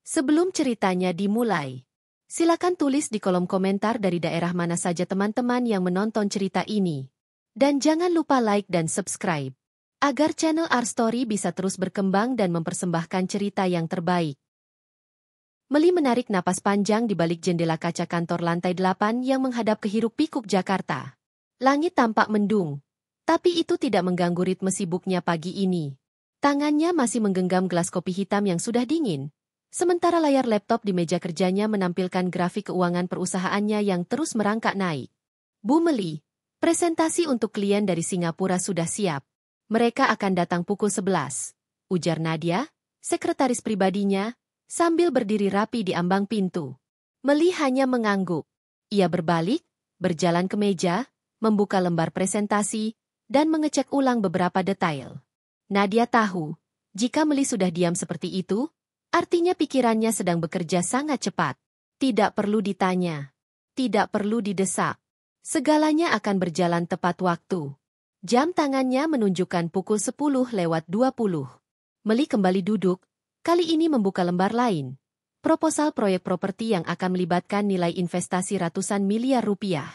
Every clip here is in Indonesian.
Sebelum ceritanya dimulai, silakan tulis di kolom komentar dari daerah mana saja teman-teman yang menonton cerita ini. Dan jangan lupa like dan subscribe, agar channel Our Story bisa terus berkembang dan mempersembahkan cerita yang terbaik. Meli menarik napas panjang di balik jendela kaca kantor lantai 8 yang menghadap ke hiruk-pikuk Jakarta. Langit tampak mendung, tapi itu tidak mengganggu ritme sibuknya pagi ini. Tangannya masih menggenggam gelas kopi hitam yang sudah dingin, sementara layar laptop di meja kerjanya menampilkan grafik keuangan perusahaannya yang terus merangkak naik. Bu Meli, presentasi untuk klien dari Singapura sudah siap. Mereka akan datang pukul 11, ujar Nadia, sekretaris pribadinya, sambil berdiri rapi di ambang pintu. Meli hanya mengangguk. Ia berbalik, berjalan ke meja, membuka lembar presentasi, dan mengecek ulang beberapa detail. Nadia tahu, jika Meli sudah diam seperti itu, artinya pikirannya sedang bekerja sangat cepat. Tidak perlu ditanya. Tidak perlu didesak. Segalanya akan berjalan tepat waktu. Jam tangannya menunjukkan pukul 10:20. Meli kembali duduk, kali ini membuka lembar lain. Proposal proyek properti yang akan melibatkan nilai investasi ratusan miliar rupiah.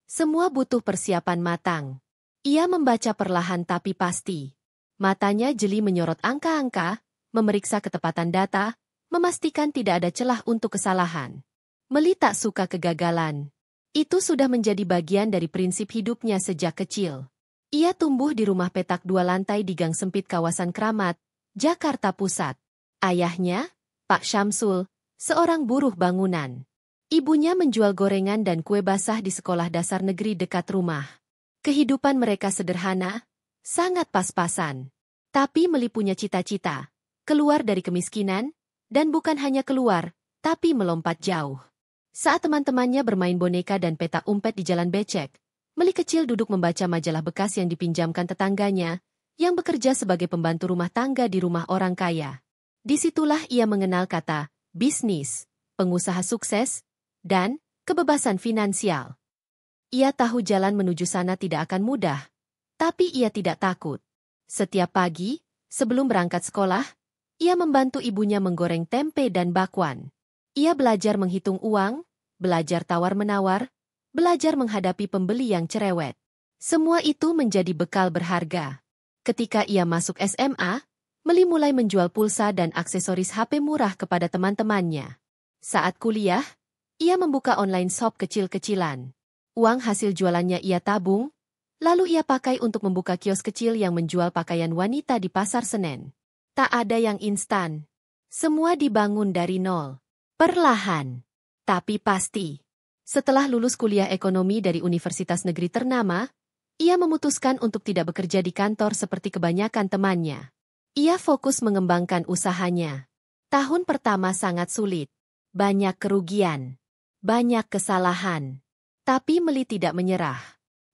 Semua butuh persiapan matang. Ia membaca perlahan tapi pasti. Matanya jeli menyorot angka-angka, memeriksa ketepatan data, memastikan tidak ada celah untuk kesalahan. Meli tak suka kegagalan. Itu sudah menjadi bagian dari prinsip hidupnya sejak kecil. Ia tumbuh di rumah petak 2 lantai di gang sempit kawasan Kramat, Jakarta Pusat. Ayahnya, Pak Syamsul, seorang buruh bangunan. Ibunya menjual gorengan dan kue basah di sekolah dasar negeri dekat rumah. Kehidupan mereka sederhana, sangat pas-pasan. Tapi Meli punya cita-cita, keluar dari kemiskinan, dan bukan hanya keluar, tapi melompat jauh. Saat teman-temannya bermain boneka dan petak umpet di jalan becek, Meli kecil duduk membaca majalah bekas yang dipinjamkan tetangganya, yang bekerja sebagai pembantu rumah tangga di rumah orang kaya. Disitulah ia mengenal kata bisnis, pengusaha sukses, dan kebebasan finansial. Ia tahu jalan menuju sana tidak akan mudah, tapi ia tidak takut. Setiap pagi, sebelum berangkat sekolah, ia membantu ibunya menggoreng tempe dan bakwan. Ia belajar menghitung uang, belajar tawar-menawar, belajar menghadapi pembeli yang cerewet. Semua itu menjadi bekal berharga. Ketika ia masuk SMA, Meli mulai menjual pulsa dan aksesoris HP murah kepada teman-temannya. Saat kuliah, ia membuka online shop kecil-kecilan. Uang hasil jualannya ia tabung, lalu ia pakai untuk membuka kios kecil yang menjual pakaian wanita di Pasar Senen. Tak ada yang instan. Semua dibangun dari nol. Perlahan, tapi pasti. Setelah lulus kuliah ekonomi dari universitas negeri ternama, ia memutuskan untuk tidak bekerja di kantor seperti kebanyakan temannya. Ia fokus mengembangkan usahanya. Tahun pertama sangat sulit. Banyak kerugian. Banyak kesalahan. Tapi Meli tidak menyerah.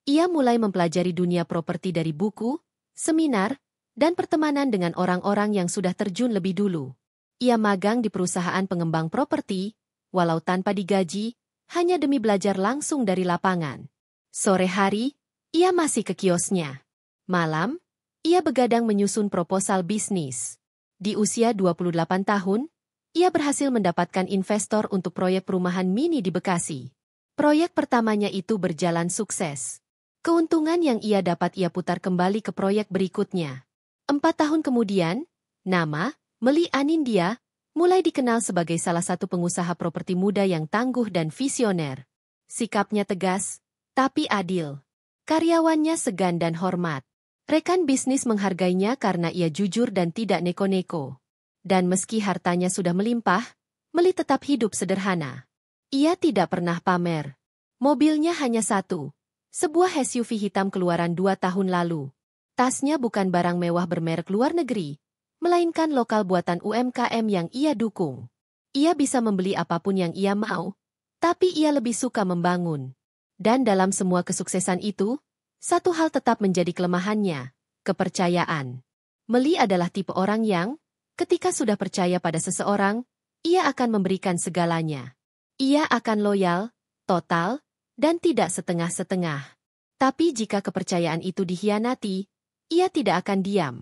Ia mulai mempelajari dunia properti dari buku, seminar, dan pertemanan dengan orang-orang yang sudah terjun lebih dulu. Ia magang di perusahaan pengembang properti, walau tanpa digaji, hanya demi belajar langsung dari lapangan. Sore hari, ia masih ke kiosnya. Malam, ia begadang menyusun proposal bisnis. Di usia 28 tahun, ia berhasil mendapatkan investor untuk proyek perumahan mini di Bekasi. Proyek pertamanya itu berjalan sukses. Keuntungan yang ia dapat ia putar kembali ke proyek berikutnya. 4 tahun kemudian, nama Meli Anindya mulai dikenal sebagai salah satu pengusaha properti muda yang tangguh dan visioner. Sikapnya tegas, tapi adil. Karyawannya segan dan hormat. Rekan bisnis menghargainya karena ia jujur dan tidak neko-neko. Dan meski hartanya sudah melimpah, Meli tetap hidup sederhana. Ia tidak pernah pamer. Mobilnya hanya satu, sebuah SUV hitam keluaran 2 tahun lalu. Tasnya bukan barang mewah bermerek luar negeri, melainkan lokal buatan UMKM yang ia dukung. Ia bisa membeli apapun yang ia mau, tapi ia lebih suka membangun. Dan dalam semua kesuksesan itu, satu hal tetap menjadi kelemahannya, kepercayaan. Meli adalah tipe orang yang, ketika sudah percaya pada seseorang, ia akan memberikan segalanya. Ia akan loyal, total, dan tidak setengah-setengah. Tapi jika kepercayaan itu dikhianati, ia tidak akan diam.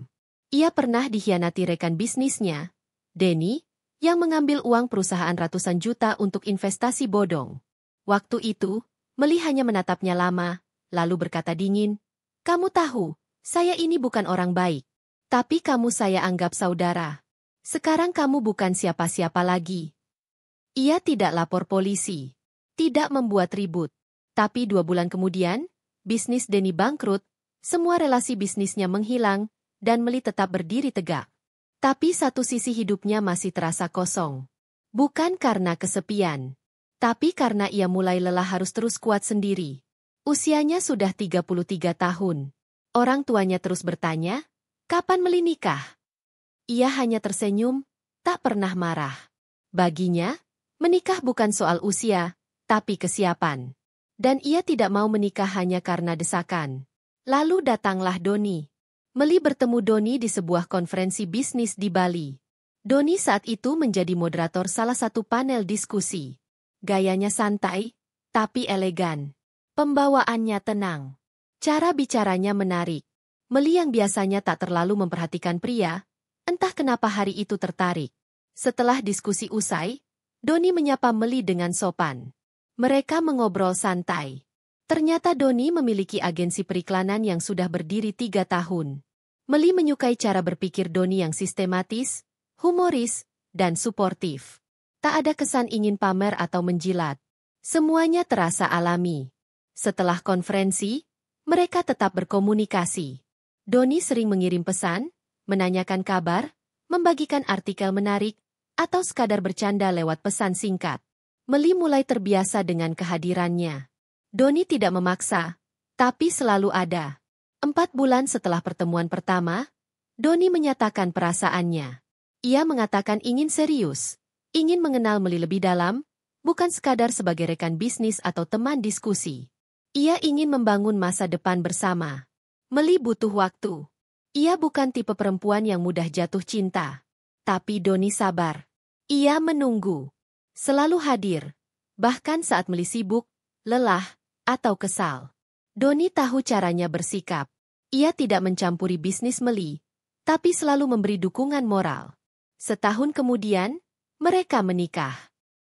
Ia pernah dikhianati rekan bisnisnya, Denny, yang mengambil uang perusahaan ratusan juta untuk investasi bodong. Waktu itu, Meli hanya menatapnya lama, lalu berkata dingin, "Kamu tahu, saya ini bukan orang baik. Tapi kamu saya anggap saudara. Sekarang kamu bukan siapa-siapa lagi." Ia tidak lapor polisi, tidak membuat ribut. Tapi 2 bulan kemudian, bisnis Denny bangkrut, semua relasi bisnisnya menghilang, dan Meli tetap berdiri tegak. Tapi satu sisi hidupnya masih terasa kosong. Bukan karena kesepian, tapi karena ia mulai lelah harus terus kuat sendiri. Usianya sudah 33 tahun. Orang tuanya terus bertanya, kapan Meli nikah? Ia hanya tersenyum, tak pernah marah. Baginya, menikah bukan soal usia, tapi kesiapan. Dan ia tidak mau menikah hanya karena desakan. Lalu datanglah Doni. Meli bertemu Doni di sebuah konferensi bisnis di Bali. Doni saat itu menjadi moderator salah satu panel diskusi. Gayanya santai, tapi elegan. Pembawaannya tenang. Cara bicaranya menarik. Meli yang biasanya tak terlalu memperhatikan pria, entah kenapa hari itu tertarik. Setelah diskusi usai, Doni menyapa Meli dengan sopan. Mereka mengobrol santai. Ternyata Doni memiliki agensi periklanan yang sudah berdiri 3 tahun. Meli menyukai cara berpikir Doni yang sistematis, humoris, dan suportif. Tak ada kesan ingin pamer atau menjilat. Semuanya terasa alami. Setelah konferensi, mereka tetap berkomunikasi. Doni sering mengirim pesan, menanyakan kabar, membagikan artikel menarik, atau sekadar bercanda lewat pesan singkat. Meli mulai terbiasa dengan kehadirannya. Doni tidak memaksa, tapi selalu ada. 4 bulan setelah pertemuan pertama, Doni menyatakan perasaannya. Ia mengatakan ingin serius, ingin mengenal Meli lebih dalam, bukan sekadar sebagai rekan bisnis atau teman diskusi. Ia ingin membangun masa depan bersama. Meli butuh waktu. Ia bukan tipe perempuan yang mudah jatuh cinta. Tapi Doni sabar. Ia menunggu. Selalu hadir. Bahkan saat Meli sibuk, lelah, atau kesal. Doni tahu caranya bersikap. Ia tidak mencampuri bisnis Meli, tapi selalu memberi dukungan moral. Setahun kemudian, mereka menikah.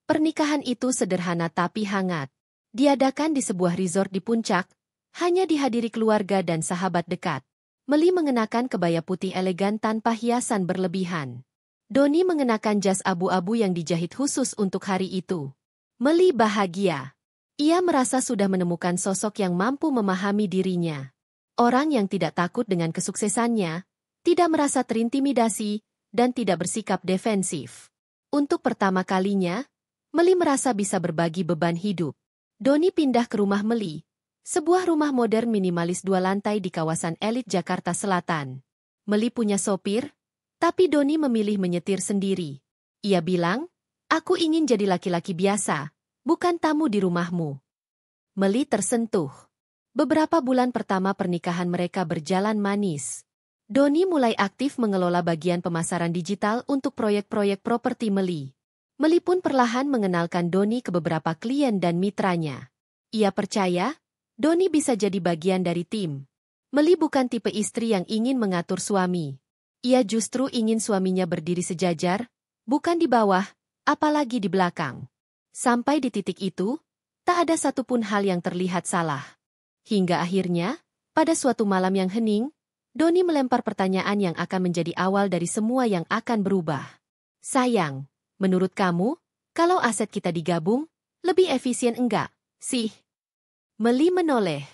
Pernikahan itu sederhana tapi hangat. Diadakan di sebuah resort di puncak, hanya dihadiri keluarga dan sahabat dekat. Meli mengenakan kebaya putih elegan tanpa hiasan berlebihan. Doni mengenakan jas abu-abu yang dijahit khusus untuk hari itu. Meli bahagia. Ia merasa sudah menemukan sosok yang mampu memahami dirinya. Orang yang tidak takut dengan kesuksesannya, tidak merasa terintimidasi, dan tidak bersikap defensif. Untuk pertama kalinya, Meli merasa bisa berbagi beban hidup. Doni pindah ke rumah Meli, sebuah rumah modern minimalis 2 lantai di kawasan elit Jakarta Selatan. Meli punya sopir, tapi Doni memilih menyetir sendiri. Ia bilang, "Aku ingin jadi laki-laki biasa, bukan tamu di rumahmu." Meli tersentuh. Beberapa bulan pertama pernikahan mereka berjalan manis. Doni mulai aktif mengelola bagian pemasaran digital untuk proyek-proyek properti Meli. Meli pun perlahan mengenalkan Doni ke beberapa klien dan mitranya. Ia percaya, Doni bisa jadi bagian dari tim. Meli bukan tipe istri yang ingin mengatur suami. Ia justru ingin suaminya berdiri sejajar, bukan di bawah, apalagi di belakang. Sampai di titik itu, tak ada satupun hal yang terlihat salah. Hingga akhirnya, pada suatu malam yang hening, Doni melempar pertanyaan yang akan menjadi awal dari semua yang akan berubah. "Sayang, menurut kamu, kalau aset kita digabung, lebih efisien enggak, sih?" Meli menoleh.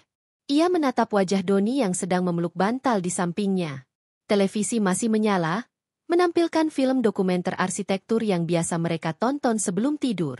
Ia menatap wajah Doni yang sedang memeluk bantal di sampingnya. Televisi masih menyala, menampilkan film dokumenter arsitektur yang biasa mereka tonton sebelum tidur.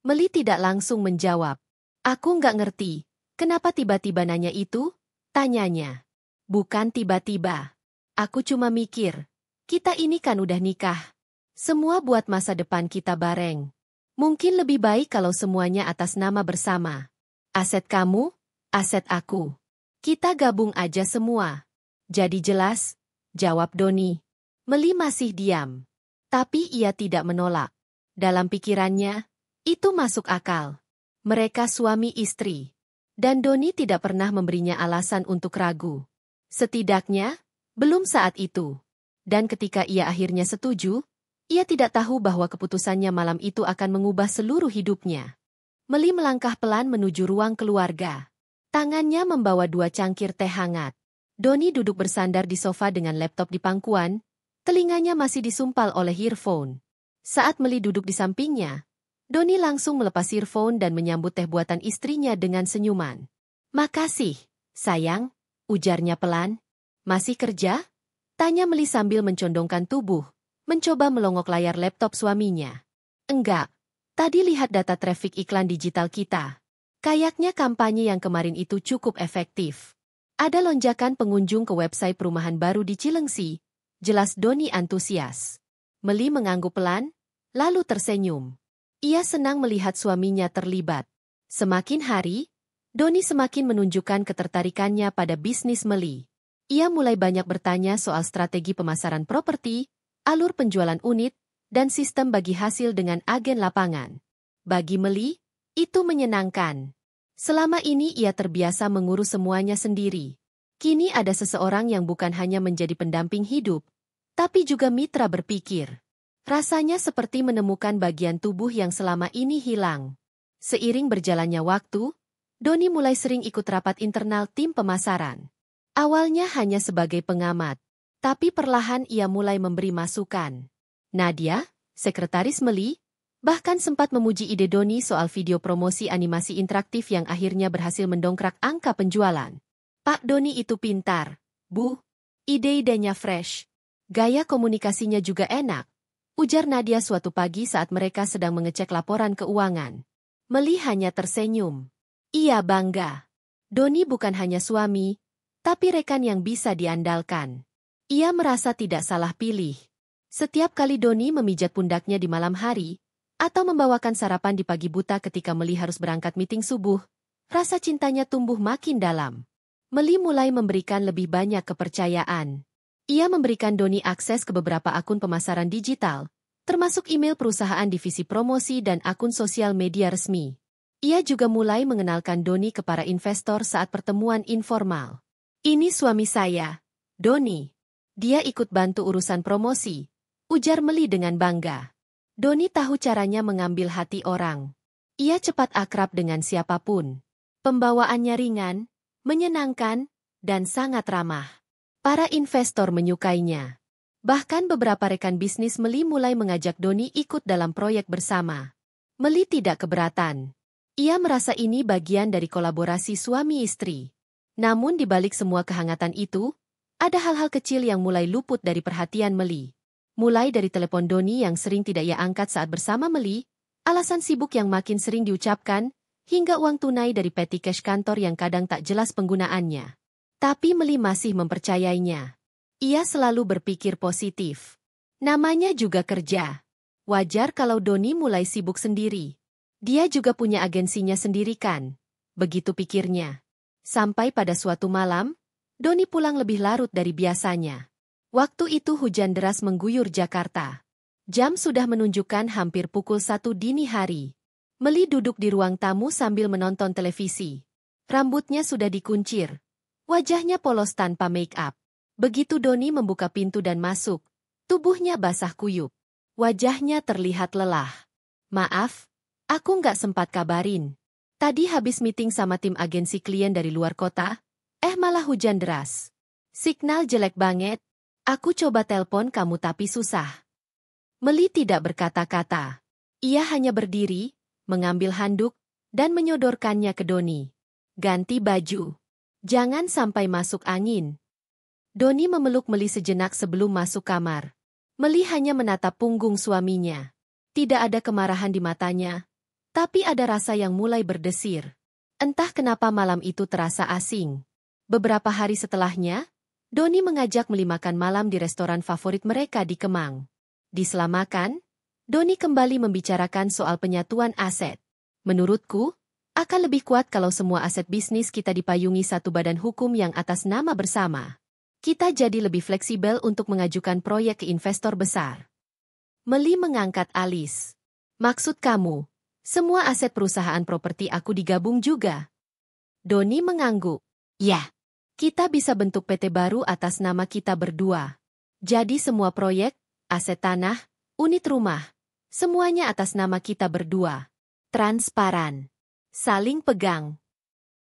Meli tidak langsung menjawab. "Aku nggak ngerti, kenapa tiba-tiba nanya itu?" tanyanya. "Bukan tiba-tiba. Aku cuma mikir, kita ini kan udah nikah. Semua buat masa depan kita bareng. Mungkin lebih baik kalau semuanya atas nama bersama. Aset kamu, aset aku. Kita gabung aja semua. Jadi jelas?" jawab Doni. Meli masih diam. Tapi ia tidak menolak. Dalam pikirannya, itu masuk akal. Mereka suami istri. Dan Doni tidak pernah memberinya alasan untuk ragu. Setidaknya, belum saat itu. Dan ketika ia akhirnya setuju, Ia tidak tahu bahwa keputusannya malam itu akan mengubah seluruh hidupnya. Meli melangkah pelan menuju ruang keluarga. Tangannya membawa 2 cangkir teh hangat. Doni duduk bersandar di sofa dengan laptop di pangkuan, telinganya masih disumpal oleh earphone. Saat Meli duduk di sampingnya, Doni langsung melepas earphone dan menyambut teh buatan istrinya dengan senyuman. "Makasih, sayang," ujarnya pelan. "Masih kerja?" tanya Meli sambil mencondongkan tubuh, mencoba melongok layar laptop suaminya. "Enggak, tadi lihat data traffic iklan digital kita. Kayaknya kampanye yang kemarin itu cukup efektif. Ada lonjakan pengunjung ke website perumahan baru di Cilengsi," jelas Doni antusias. Meli mengangguk pelan, lalu tersenyum. Ia senang melihat suaminya terlibat. Semakin hari, Doni semakin menunjukkan ketertarikannya pada bisnis Meli. Ia mulai banyak bertanya soal strategi pemasaran properti, alur penjualan unit, dan sistem bagi hasil dengan agen lapangan. Bagi Meli, itu menyenangkan. Selama ini ia terbiasa mengurus semuanya sendiri. Kini ada seseorang yang bukan hanya menjadi pendamping hidup, tapi juga mitra berpikir. Rasanya seperti menemukan bagian tubuh yang selama ini hilang. Seiring berjalannya waktu, Doni mulai sering ikut rapat internal tim pemasaran. Awalnya hanya sebagai pengamat, tapi perlahan ia mulai memberi masukan. Nadia, sekretaris Meli, bahkan sempat memuji ide Doni soal video promosi animasi interaktif yang akhirnya berhasil mendongkrak angka penjualan. "Pak Doni itu pintar, Bu. Ide-idenya fresh. Gaya komunikasinya juga enak," ujar Nadia suatu pagi saat mereka sedang mengecek laporan keuangan. Meli hanya tersenyum. Ia bangga. Doni bukan hanya suami, tapi rekan yang bisa diandalkan. Ia merasa tidak salah pilih. Setiap kali Doni memijat pundaknya di malam hari, atau membawakan sarapan di pagi buta ketika Meli harus berangkat meeting subuh, rasa cintanya tumbuh makin dalam. Meli mulai memberikan lebih banyak kepercayaan. Ia memberikan Doni akses ke beberapa akun pemasaran digital, termasuk email perusahaan divisi promosi dan akun sosial media resmi. Ia juga mulai mengenalkan Doni ke para investor saat pertemuan informal. "Ini suami saya, Doni. Dia ikut bantu urusan promosi," ujar Meli dengan bangga. Doni tahu caranya mengambil hati orang. Ia cepat akrab dengan siapapun. Pembawaannya ringan, menyenangkan, dan sangat ramah. Para investor menyukainya. Bahkan beberapa rekan bisnis Meli mulai mengajak Doni ikut dalam proyek bersama. Meli tidak keberatan. Ia merasa ini bagian dari kolaborasi suami istri. Namun di balik semua kehangatan itu, ada hal-hal kecil yang mulai luput dari perhatian Meli. Mulai dari telepon Doni yang sering tidak ia angkat saat bersama Meli, alasan sibuk yang makin sering diucapkan, hingga uang tunai dari petty cash kantor yang kadang tak jelas penggunaannya. Tapi Meli masih mempercayainya. Ia selalu berpikir positif. Namanya juga kerja. Wajar kalau Doni mulai sibuk sendiri. Dia juga punya agensinya sendiri kan? Begitu pikirnya. Sampai pada suatu malam, Doni pulang lebih larut dari biasanya. Waktu itu hujan deras mengguyur Jakarta. Jam sudah menunjukkan hampir pukul 1 dini hari. Meli duduk di ruang tamu sambil menonton televisi. Rambutnya sudah dikuncir. Wajahnya polos tanpa make-up. Begitu Doni membuka pintu dan masuk, tubuhnya basah kuyup. Wajahnya terlihat lelah. "Maaf, aku nggak sempat kabarin. Tadi habis meeting sama tim agensi klien dari luar kota, malah hujan deras. Signal jelek banget, aku coba telpon kamu tapi susah." Meli tidak berkata-kata. Ia hanya berdiri, mengambil handuk, dan menyodorkannya ke Doni. "Ganti baju. Jangan sampai masuk angin." Doni memeluk Meli sejenak sebelum masuk kamar. Meli hanya menatap punggung suaminya. Tidak ada kemarahan di matanya, tapi ada rasa yang mulai berdesir. Entah kenapa malam itu terasa asing. Beberapa hari setelahnya, Doni mengajak Meli makan malam di restoran favorit mereka di Kemang. Di sela makan, Doni kembali membicarakan soal penyatuan aset. "Menurutku, akan lebih kuat kalau semua aset bisnis kita dipayungi satu badan hukum yang atas nama bersama. Kita jadi lebih fleksibel untuk mengajukan proyek ke investor besar." Meli mengangkat alis. "Maksud kamu, semua aset perusahaan properti aku digabung juga?" Doni mengangguk. "Ya, kita bisa bentuk PT baru atas nama kita berdua. Jadi semua proyek, aset tanah, unit rumah. Semuanya atas nama kita berdua. Transparan. Saling pegang.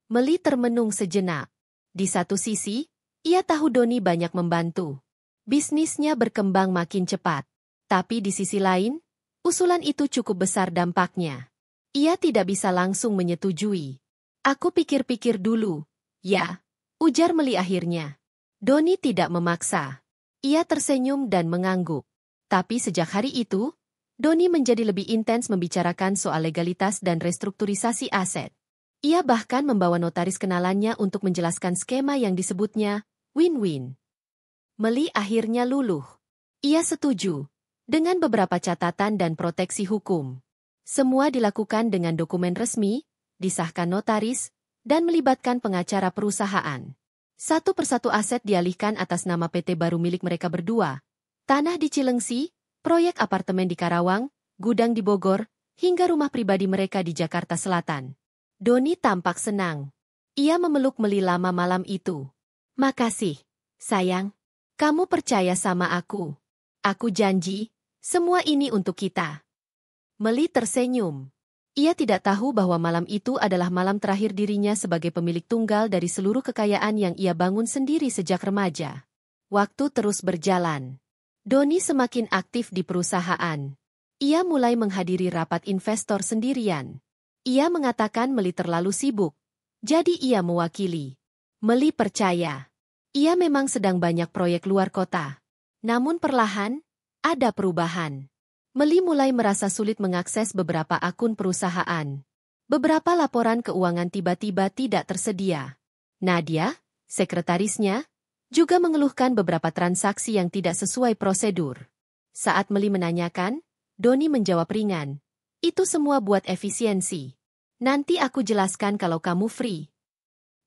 Meli termenung sejenak. Di satu sisi, ia tahu Doni banyak membantu. Bisnisnya berkembang makin cepat. Tapi di sisi lain, usulan itu cukup besar dampaknya. Ia tidak bisa langsung menyetujui. Aku pikir-pikir dulu. Ya, ujar Meli akhirnya. Doni tidak memaksa. Ia tersenyum dan mengangguk. Tapi sejak hari itu, Doni menjadi lebih intens membicarakan soal legalitas dan restrukturisasi aset. Ia bahkan membawa notaris kenalannya untuk menjelaskan skema yang disebutnya win-win. Meli akhirnya luluh. Ia setuju, dengan beberapa catatan dan proteksi hukum. Semua dilakukan dengan dokumen resmi, disahkan notaris, dan melibatkan pengacara perusahaan. Satu persatu aset dialihkan atas nama PT baru milik mereka berdua. Tanah di Cilengsi, proyek apartemen di Karawang, gudang di Bogor, hingga rumah pribadi mereka di Jakarta Selatan. Doni tampak senang. Ia memeluk Meli lama malam itu. Makasih, sayang. Kamu percaya sama aku. Aku janji, semua ini untuk kita. Meli tersenyum. Ia tidak tahu bahwa malam itu adalah malam terakhir dirinya sebagai pemilik tunggal dari seluruh kekayaan yang ia bangun sendiri sejak remaja. Waktu terus berjalan. Doni semakin aktif di perusahaan. Ia mulai menghadiri rapat investor sendirian. Ia mengatakan Meli terlalu sibuk, jadi ia mewakili. Meli percaya. Ia memang sedang banyak proyek luar kota. Namun perlahan, ada perubahan. Meli mulai merasa sulit mengakses beberapa akun perusahaan. Beberapa laporan keuangan tiba-tiba tidak tersedia. Nadia, sekretarisnya, juga mengeluhkan beberapa transaksi yang tidak sesuai prosedur. Saat Meli menanyakan, Doni menjawab ringan. Itu semua buat efisiensi. Nanti aku jelaskan kalau kamu free.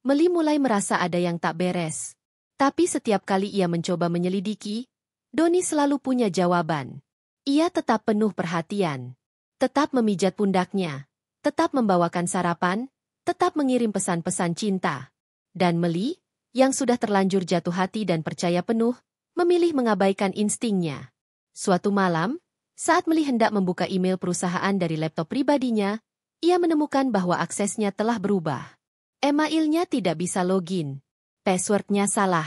Meli mulai merasa ada yang tak beres. Tapi setiap kali ia mencoba menyelidiki, Doni selalu punya jawaban. Ia tetap penuh perhatian. Tetap memijat pundaknya. Tetap membawakan sarapan. Tetap mengirim pesan-pesan cinta. Dan Meli, yang sudah terlanjur jatuh hati dan percaya penuh, memilih mengabaikan instingnya. Suatu malam, saat Meli hendak membuka email perusahaan dari laptop pribadinya, ia menemukan bahwa aksesnya telah berubah. Emailnya tidak bisa login. Passwordnya salah.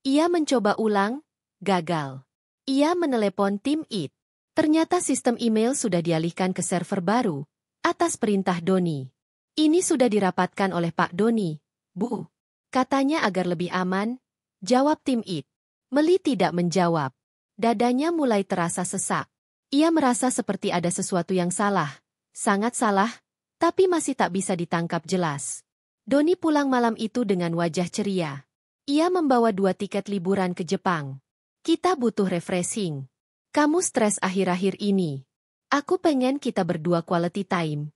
Ia mencoba ulang, gagal. Ia menelepon tim IT. Ternyata sistem email sudah dialihkan ke server baru, atas perintah Doni. Ini sudah dirapatkan oleh Pak Doni, Bu. Katanya agar lebih aman, jawab tim IT. Meli tidak menjawab. Dadanya mulai terasa sesak. Ia merasa seperti ada sesuatu yang salah, sangat salah, tapi masih tak bisa ditangkap jelas. Doni pulang malam itu dengan wajah ceria. Ia membawa 2 tiket liburan ke Jepang. Kita butuh refreshing. Kamu stres akhir-akhir ini. Aku pengen kita berdua quality time.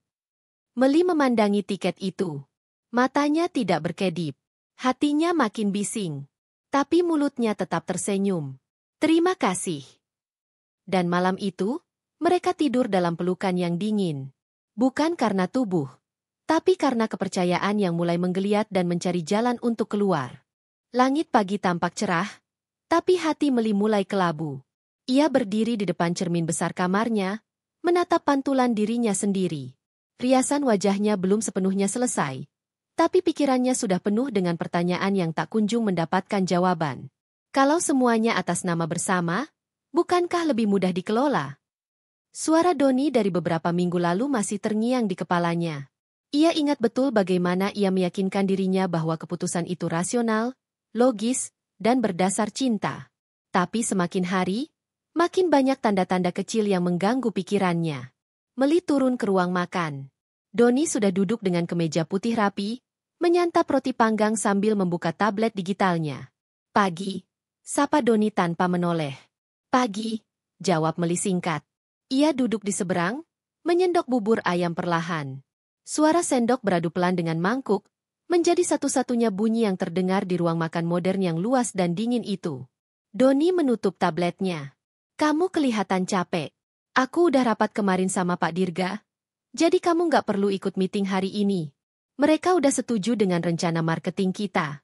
Meli memandangi tiket itu. Matanya tidak berkedip. Hatinya makin bising. Tapi mulutnya tetap tersenyum. Terima kasih. Dan malam itu, mereka tidur dalam pelukan yang dingin. Bukan karena tubuh, tapi karena kepercayaan yang mulai menggeliat dan mencari jalan untuk keluar. Langit pagi tampak cerah, tapi hati Meli mulai kelabu. Ia berdiri di depan cermin besar kamarnya, menatap pantulan dirinya sendiri. Riasan wajahnya belum sepenuhnya selesai, tapi pikirannya sudah penuh dengan pertanyaan yang tak kunjung mendapatkan jawaban. Kalau semuanya atas nama bersama, bukankah lebih mudah dikelola? Suara Doni dari beberapa minggu lalu masih terngiang di kepalanya. Ia ingat betul bagaimana ia meyakinkan dirinya bahwa keputusan itu rasional, logis, dan berdasar cinta. Tapi semakin hari, makin banyak tanda-tanda kecil yang mengganggu pikirannya. Meli turun ke ruang makan. Doni sudah duduk dengan kemeja putih rapi, menyantap roti panggang sambil membuka tablet digitalnya. Pagi, sapa Doni tanpa menoleh. Pagi, jawab Meli singkat. Ia duduk di seberang, menyendok bubur ayam perlahan. Suara sendok beradu pelan dengan mangkuk, menjadi satu-satunya bunyi yang terdengar di ruang makan modern yang luas dan dingin itu. Doni menutup tabletnya. Kamu kelihatan capek. Aku udah rapat kemarin sama Pak Dirga, jadi kamu nggak perlu ikut meeting hari ini. Mereka udah setuju dengan rencana marketing kita.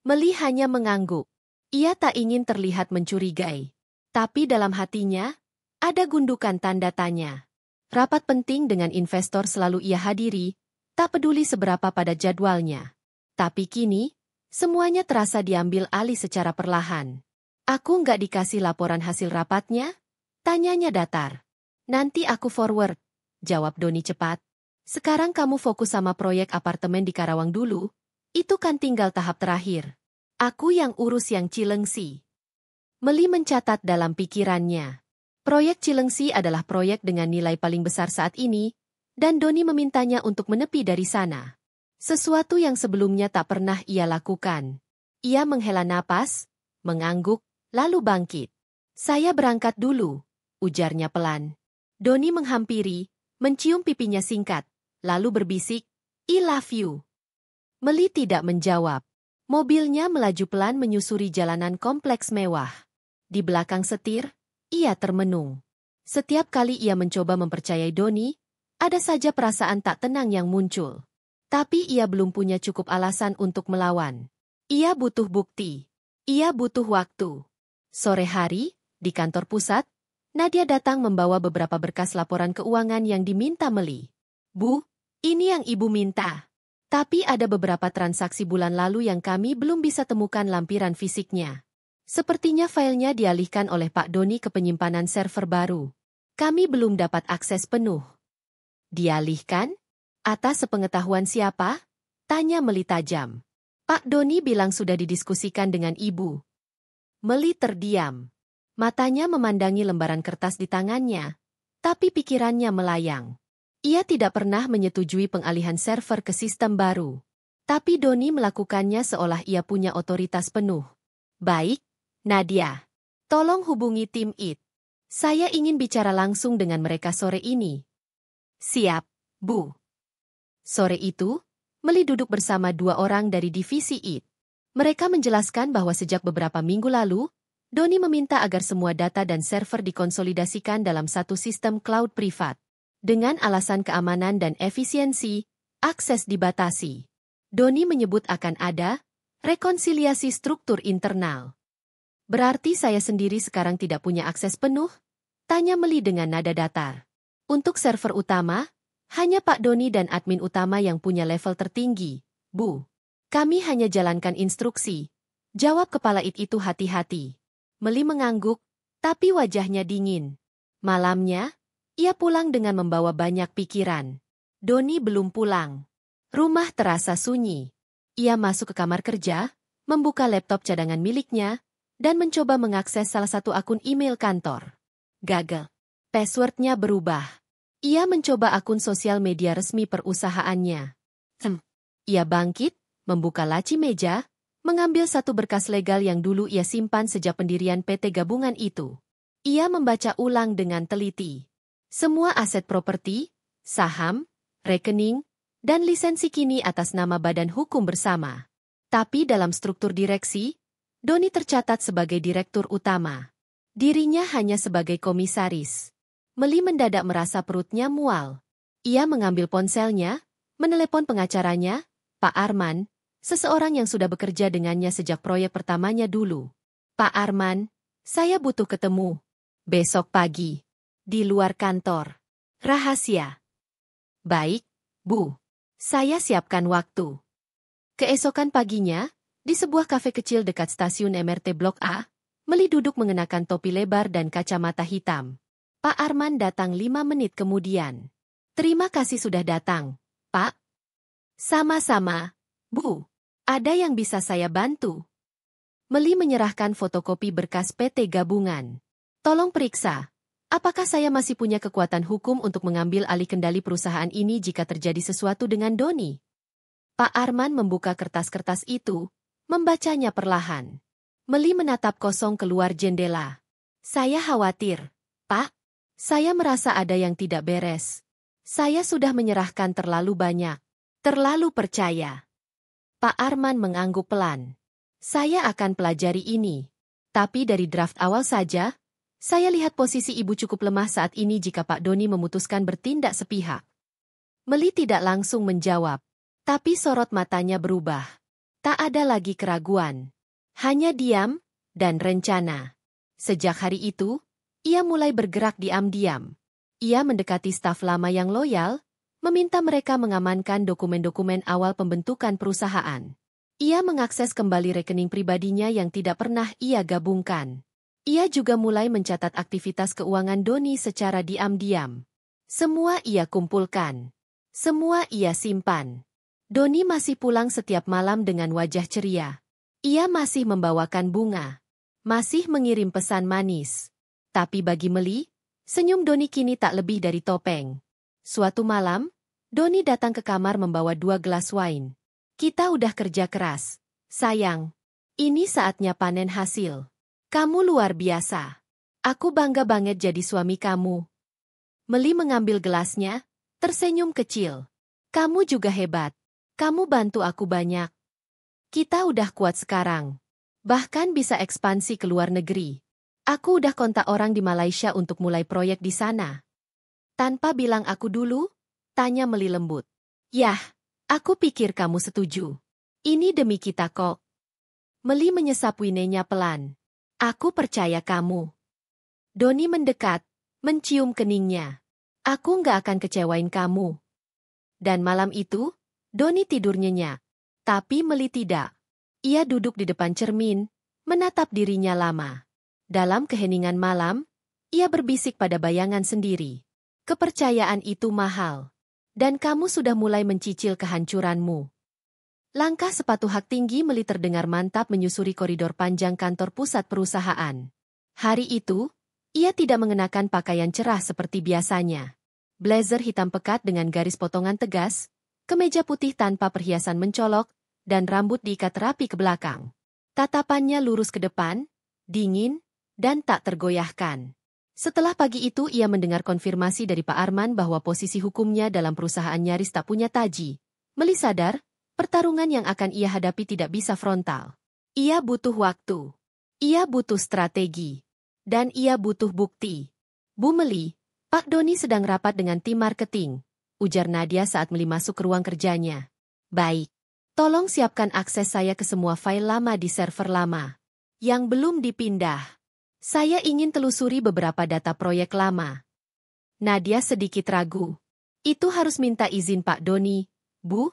Meli hanya mengangguk. Ia tak ingin terlihat mencurigai. Tapi dalam hatinya, Ada gundukan tanda tanya. Rapat penting dengan investor selalu ia hadiri, tak peduli seberapa padat jadwalnya. Tapi kini, semuanya terasa diambil alih secara perlahan. Aku nggak dikasih laporan hasil rapatnya? Tanyanya datar. Nanti aku forward, jawab Doni cepat. Sekarang kamu fokus sama proyek apartemen di Karawang dulu, itu kan tinggal tahap terakhir. Aku yang urus yang Cilengsi. Meli mencatat dalam pikirannya. Proyek Cilengsi adalah proyek dengan nilai paling besar saat ini, dan Doni memintanya untuk menepi dari sana. Sesuatu yang sebelumnya tak pernah ia lakukan. Ia menghela napas, mengangguk, lalu bangkit. Saya berangkat dulu, ujarnya pelan. Doni menghampiri, mencium pipinya singkat, lalu berbisik, I love you. Meli tidak menjawab. Mobilnya melaju pelan menyusuri jalanan kompleks mewah. Di belakang setir, ia termenung. Setiap kali ia mencoba mempercayai Doni, ada saja perasaan tak tenang yang muncul. Tapi ia belum punya cukup alasan untuk melawan. Ia butuh bukti. Ia butuh waktu. Sore hari, di kantor pusat, Nadia datang membawa beberapa berkas laporan keuangan yang diminta Meli. Bu, ini yang ibu minta. Tapi ada beberapa transaksi bulan lalu yang kami belum bisa temukan lampiran fisiknya. Sepertinya filenya dialihkan oleh Pak Doni ke penyimpanan server baru. Kami belum dapat akses penuh. Dialihkan? Atas sepengetahuan siapa? Tanya Meli tajam. Pak Doni bilang sudah didiskusikan dengan ibu. Meli terdiam. Matanya memandangi lembaran kertas di tangannya, tapi pikirannya melayang. Ia tidak pernah menyetujui pengalihan server ke sistem baru. Tapi Doni melakukannya seolah ia punya otoritas penuh. Baik, Nadia. Tolong hubungi tim IT. Saya ingin bicara langsung dengan mereka sore ini. Siap, Bu. Sore itu, Meli duduk bersama dua orang dari divisi IT. Mereka menjelaskan bahwa sejak beberapa minggu lalu, Doni meminta agar semua data dan server dikonsolidasikan dalam satu sistem cloud privat. Dengan alasan keamanan dan efisiensi, akses dibatasi. Doni menyebut akan ada rekonsiliasi struktur internal. Berarti saya sendiri sekarang tidak punya akses penuh? Tanya Meli dengan nada datar. Untuk server utama, hanya Pak Doni dan admin utama yang punya level tertinggi, Bu. Kami hanya jalankan instruksi. Jawab kepala IT itu hati-hati. Meli mengangguk, tapi wajahnya dingin. Malamnya, ia pulang dengan membawa banyak pikiran. Doni belum pulang. Rumah terasa sunyi. Ia masuk ke kamar kerja, membuka laptop cadangan miliknya, dan mencoba mengakses salah satu akun email kantor. Gagal. Passwordnya berubah. Ia mencoba akun sosial media resmi perusahaannya. Ia bangkit, membuka laci meja, mengambil satu berkas legal yang dulu ia simpan sejak pendirian PT gabungan itu. Ia membaca ulang dengan teliti. Semua aset properti, saham, rekening, dan lisensi kini atas nama Badan Hukum Bersama. Tapi dalam struktur direksi, Doni tercatat sebagai direktur utama. Dirinya hanya sebagai komisaris. Meli mendadak merasa perutnya mual. Ia mengambil ponselnya, menelepon pengacaranya, Pak Arman, seseorang yang sudah bekerja dengannya sejak proyek pertamanya dulu. Pak Arman, saya butuh ketemu. Besok pagi. Di luar kantor. Rahasia. Baik, Bu. Saya siapkan waktu. Keesokan paginya, di sebuah kafe kecil dekat stasiun MRT Blok A, Meli duduk mengenakan topi lebar dan kacamata hitam. Pak Arman datang 5 menit kemudian. Terima kasih sudah datang, Pak. Sama-sama, Bu. Ada yang bisa saya bantu? Meli menyerahkan fotokopi berkas PT gabungan. Tolong periksa, apakah saya masih punya kekuatan hukum untuk mengambil alih kendali perusahaan ini jika terjadi sesuatu dengan Doni? Pak Arman membuka kertas-kertas itu, membacanya perlahan. Meli menatap kosong keluar jendela. Saya khawatir, Pak. Saya merasa ada yang tidak beres. Saya sudah menyerahkan terlalu banyak. Terlalu percaya. Pak Arman mengangguk pelan. Saya akan pelajari ini. Tapi dari draft awal saja, saya lihat posisi ibu cukup lemah saat ini jika Pak Doni memutuskan bertindak sepihak. Meli tidak langsung menjawab. Tapi sorot matanya berubah. Tak ada lagi keraguan. Hanya diam dan rencana. Sejak hari itu, Ia mulai bergerak diam-diam. Ia mendekati staf lama yang loyal, meminta mereka mengamankan dokumen-dokumen awal pembentukan perusahaan. Ia mengakses kembali rekening pribadinya yang tidak pernah ia gabungkan. Ia juga mulai mencatat aktivitas keuangan Doni secara diam-diam. Semua ia kumpulkan. Semua ia simpan. Doni masih pulang setiap malam dengan wajah ceria. Ia masih membawakan bunga. Masih mengirim pesan manis. Tapi bagi Meli, senyum Doni kini tak lebih dari topeng. Suatu malam, Doni datang ke kamar membawa 2 gelas wine. Kita udah kerja keras. Sayang, ini saatnya panen hasil. Kamu luar biasa. Aku bangga banget jadi suami kamu. Meli mengambil gelasnya, tersenyum kecil. Kamu juga hebat. Kamu bantu aku banyak. Kita udah kuat sekarang. Bahkan bisa ekspansi ke luar negeri. Aku udah kontak orang di Malaysia untuk mulai proyek di sana. Tanpa bilang aku dulu, tanya Meli lembut. Yah, aku pikir kamu setuju. Ini demi kita kok. Meli menyesap winenya pelan. Aku percaya kamu. Doni mendekat, mencium keningnya. Aku nggak akan kecewain kamu. Dan malam itu, Doni tidur nyenyak. Tapi Meli tidak. Ia duduk di depan cermin, menatap dirinya lama. Dalam keheningan malam, ia berbisik pada bayangan sendiri. Kepercayaan itu mahal. Dan kamu sudah mulai mencicil kehancuranmu. Langkah sepatu hak tinggi Meli terdengar mantap menyusuri koridor panjang kantor pusat perusahaan. Hari itu, ia tidak mengenakan pakaian cerah seperti biasanya. Blazer hitam pekat dengan garis potongan tegas, kemeja putih tanpa perhiasan mencolok, dan rambut diikat rapi ke belakang. Tatapannya lurus ke depan, dingin, dan tak tergoyahkan. Setelah pagi itu ia mendengar konfirmasi dari Pak Arman bahwa posisi hukumnya dalam perusahaan nyaris tak punya taji. Meli sadar, pertarungan yang akan ia hadapi tidak bisa frontal. Ia butuh waktu. Ia butuh strategi. Dan ia butuh bukti. Bu Meli, Pak Doni sedang rapat dengan tim marketing, ujar Nadia saat Meli masuk ke ruang kerjanya. Baik. Tolong siapkan akses saya ke semua file lama di server lama. Yang belum dipindah. Saya ingin telusuri beberapa data proyek lama. Nadia sedikit ragu. Itu harus minta izin Pak Doni, Bu?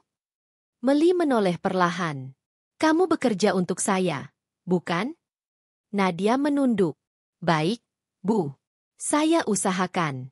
Meli menoleh perlahan. Kamu bekerja untuk saya, bukan? Nadia menunduk. Baik, Bu. Saya usahakan.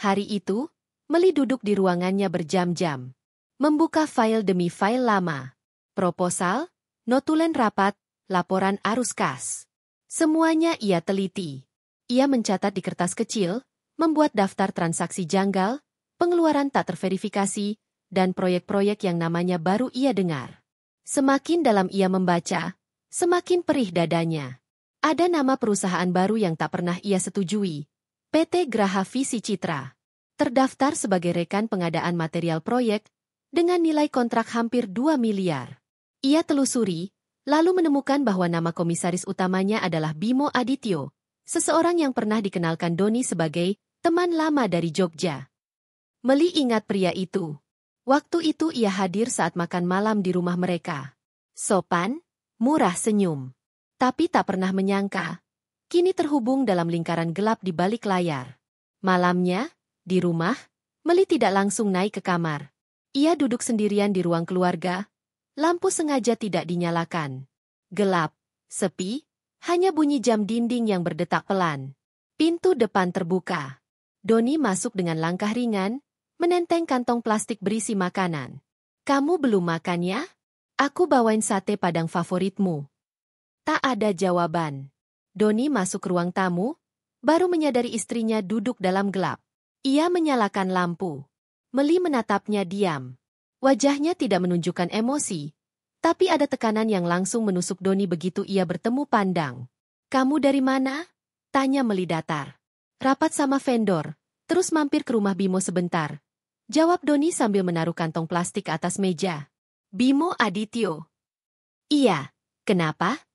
Hari itu, Meli duduk di ruangannya berjam-jam. Membuka file demi file lama. Proposal, notulen rapat, laporan arus kas. Semuanya ia teliti. Ia mencatat di kertas kecil, membuat daftar transaksi janggal, pengeluaran tak terverifikasi, dan proyek-proyek yang namanya baru ia dengar. Semakin dalam ia membaca, semakin perih dadanya. Ada nama perusahaan baru yang tak pernah ia setujui. PT Graha Visi Citra. Terdaftar sebagai rekan pengadaan material proyek, dengan nilai kontrak hampir 2 miliar. Ia telusuri, lalu menemukan bahwa nama komisaris utamanya adalah Bimo Adityo, seseorang yang pernah dikenalkan Doni sebagai teman lama dari Jogja. Meli ingat pria itu. Waktu itu ia hadir saat makan malam di rumah mereka. Sopan, murah senyum. Tapi tak pernah menyangka, kini terhubung dalam lingkaran gelap di balik layar. Malamnya, di rumah, Meli tidak langsung naik ke kamar. Ia duduk sendirian di ruang keluarga. Lampu sengaja tidak dinyalakan. Gelap, sepi, hanya bunyi jam dinding yang berdetak pelan. Pintu depan terbuka. Doni masuk dengan langkah ringan, menenteng kantong plastik berisi makanan. Kamu belum makan ya? Aku bawain sate padang favoritmu. Tak ada jawaban. Doni masuk ke ruang tamu, baru menyadari istrinya duduk dalam gelap. Ia menyalakan lampu. Meli menatapnya diam. Wajahnya tidak menunjukkan emosi, tapi ada tekanan yang langsung menusuk Doni begitu ia bertemu pandang. Kamu dari mana? Tanya Meli datar. Rapat sama vendor, terus mampir ke rumah Bimo sebentar. Jawab Doni sambil menaruh kantong plastik atas meja. Bimo Adityo. Iya, kenapa?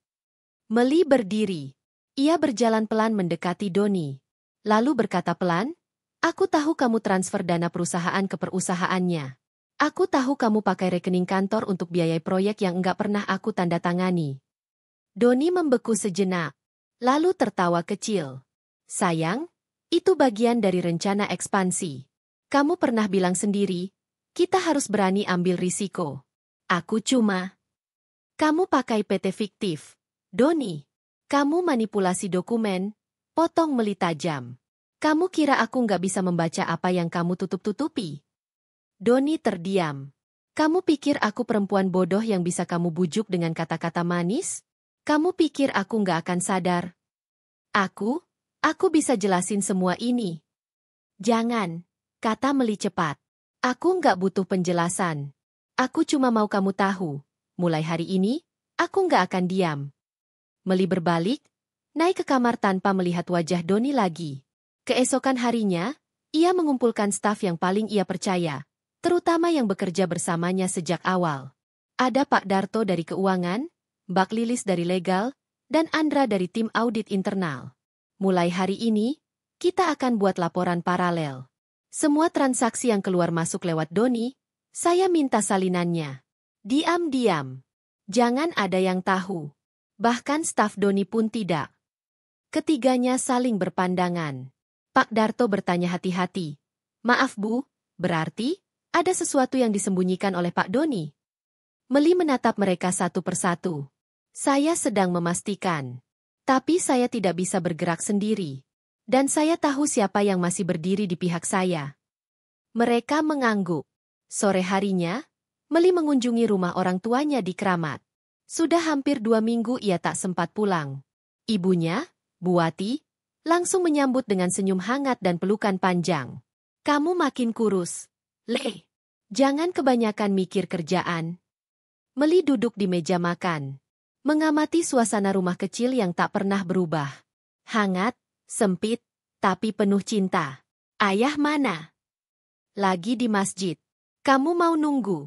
Meli berdiri. Ia berjalan pelan mendekati Doni. Lalu berkata pelan, aku tahu kamu transfer dana perusahaan ke perusahaannya. Aku tahu kamu pakai rekening kantor untuk biayai proyek yang enggak pernah aku tanda tangani. Doni membeku sejenak, lalu tertawa kecil. Sayang, itu bagian dari rencana ekspansi. Kamu pernah bilang sendiri, kita harus berani ambil risiko. Aku cuma... Kamu pakai PT fiktif. Doni, kamu manipulasi dokumen, potong meli tajam. Kamu kira aku nggak bisa membaca apa yang kamu tutup-tutupi? Doni terdiam. Kamu pikir aku perempuan bodoh yang bisa kamu bujuk dengan kata-kata manis? Kamu pikir aku nggak akan sadar? Aku bisa jelasin semua ini. Jangan, kata Meli cepat. Aku nggak butuh penjelasan. Aku cuma mau kamu tahu. Mulai hari ini, aku nggak akan diam. Meli berbalik, naik ke kamar tanpa melihat wajah Doni lagi. Keesokan harinya, ia mengumpulkan staf yang paling ia percaya, terutama yang bekerja bersamanya sejak awal. Ada Pak Darto dari keuangan, Mbak Lilis dari legal, dan Andra dari tim audit internal. Mulai hari ini, kita akan buat laporan paralel. Semua transaksi yang keluar masuk lewat Doni, saya minta salinannya. Diam-diam. Jangan ada yang tahu. Bahkan staf Doni pun tidak. Ketiganya saling berpandangan. Pak Darto bertanya hati-hati. Maaf Bu, berarti ada sesuatu yang disembunyikan oleh Pak Doni? Meli menatap mereka satu persatu. Saya sedang memastikan. Tapi saya tidak bisa bergerak sendiri. Dan saya tahu siapa yang masih berdiri di pihak saya. Mereka mengangguk. Sore harinya, Meli mengunjungi rumah orang tuanya di Kramat. Sudah hampir 2 minggu ia tak sempat pulang. Ibunya, Buati, langsung menyambut dengan senyum hangat dan pelukan panjang. Kamu makin kurus. Le, jangan kebanyakan mikir kerjaan. Meli duduk di meja makan. Mengamati suasana rumah kecil yang tak pernah berubah. Hangat, sempit, tapi penuh cinta. Ayah mana? Lagi di masjid. Kamu mau nunggu?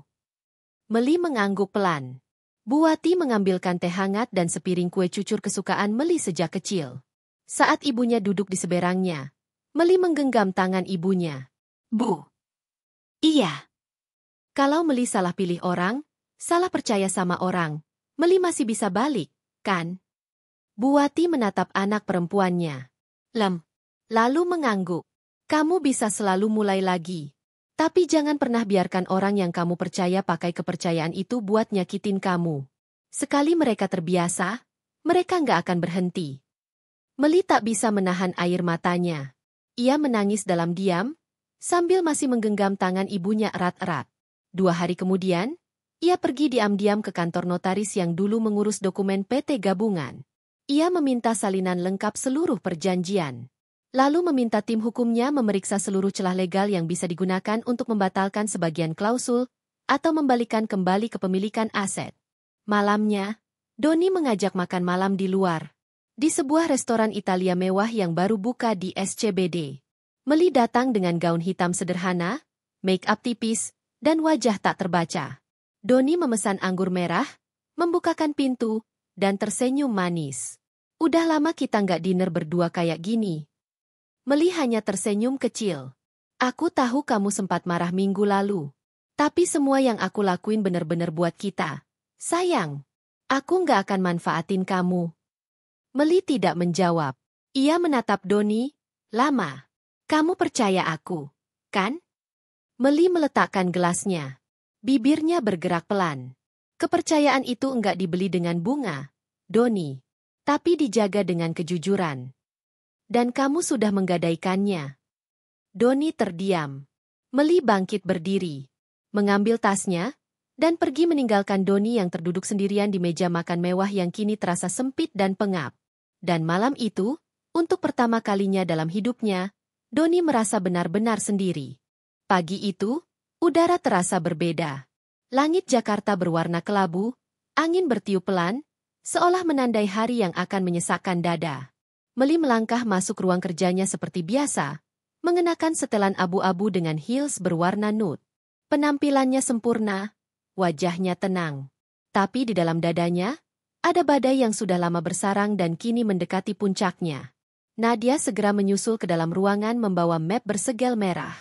Meli mengangguk pelan. Buati mengambilkan teh hangat dan sepiring kue cucur kesukaan Meli sejak kecil. Saat ibunya duduk di seberangnya, Meli menggenggam tangan ibunya. Bu. Iya. Kalau Meli salah pilih orang, salah percaya sama orang, Meli masih bisa balik, kan? Buati menatap anak perempuannya. Lalu mengangguk. Kamu bisa selalu mulai lagi. Tapi jangan pernah biarkan orang yang kamu percaya pakai kepercayaan itu buat nyakitin kamu. Sekali mereka terbiasa, mereka nggak akan berhenti. Meli tak bisa menahan air matanya. Ia menangis dalam diam, sambil masih menggenggam tangan ibunya erat-erat. 2 hari kemudian, ia pergi diam-diam ke kantor notaris yang dulu mengurus dokumen PT Gabungan. Ia meminta salinan lengkap seluruh perjanjian. Lalu meminta tim hukumnya memeriksa seluruh celah legal yang bisa digunakan untuk membatalkan sebagian klausul atau membalikan kembali kepemilikan aset. Malamnya, Doni mengajak makan malam di luar, di sebuah restoran Italia mewah yang baru buka di SCBD. Meli datang dengan gaun hitam sederhana, make-up tipis, dan wajah tak terbaca. Doni memesan anggur merah, membukakan pintu, dan tersenyum manis. Udah lama kita nggak dinner berdua kayak gini. Meli hanya tersenyum kecil. Aku tahu kamu sempat marah minggu lalu. Tapi semua yang aku lakuin bener-bener buat kita. Sayang, aku nggak akan manfaatin kamu. Meli tidak menjawab. Ia menatap Doni. Lama. Kamu percaya aku, kan? Meli meletakkan gelasnya. Bibirnya bergerak pelan. Kepercayaan itu enggak dibeli dengan bunga, Doni. Tapi dijaga dengan kejujuran. Dan kamu sudah menggadaikannya. Doni terdiam. Meli bangkit berdiri, mengambil tasnya, dan pergi meninggalkan Doni yang terduduk sendirian di meja makan mewah yang kini terasa sempit dan pengap. Dan malam itu, untuk pertama kalinya dalam hidupnya, Doni merasa benar-benar sendiri. Pagi itu, udara terasa berbeda. Langit Jakarta berwarna kelabu, angin bertiup pelan, seolah menandai hari yang akan menyesakkan dada. Meli melangkah masuk ruang kerjanya seperti biasa, mengenakan setelan abu-abu dengan heels berwarna nude. Penampilannya sempurna, wajahnya tenang. Tapi di dalam dadanya, ada badai yang sudah lama bersarang dan kini mendekati puncaknya. Nadia segera menyusul ke dalam ruangan membawa map bersegel merah.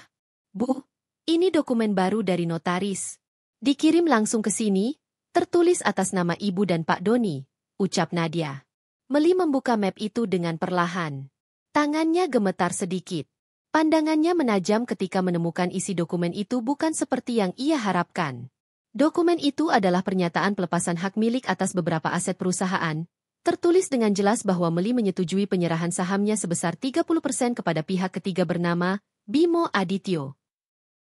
Bu, ini dokumen baru dari notaris. Dikirim langsung ke sini, tertulis atas nama Ibu dan Pak Doni, ucap Nadia. Meli membuka map itu dengan perlahan. Tangannya gemetar sedikit. Pandangannya menajam ketika menemukan isi dokumen itu bukan seperti yang ia harapkan. Dokumen itu adalah pernyataan pelepasan hak milik atas beberapa aset perusahaan, tertulis dengan jelas bahwa Meli menyetujui penyerahan sahamnya sebesar 30% kepada pihak ketiga bernama Bimo Adityo.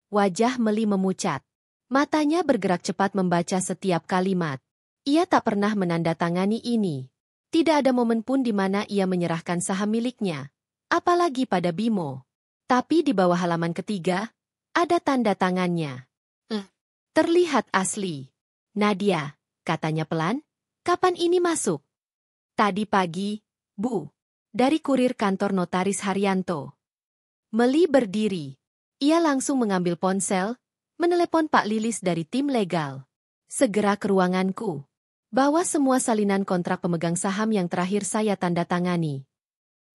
Wajah Meli memucat. Matanya bergerak cepat membaca setiap kalimat. Ia tak pernah menandatangani ini. Tidak ada momen pun di mana ia menyerahkan saham miliknya, apalagi pada Bimo. Tapi di bawah halaman ketiga, ada tanda tangannya. Terlihat asli. Nadia, katanya pelan, kapan ini masuk? Tadi pagi, Bu. Dari kurir kantor notaris Haryanto. Meli berdiri. Ia langsung mengambil ponsel, menelepon Pak Lilis dari tim legal. Segera ke ruanganku. Bawa semua salinan kontrak pemegang saham yang terakhir saya tanda tangani.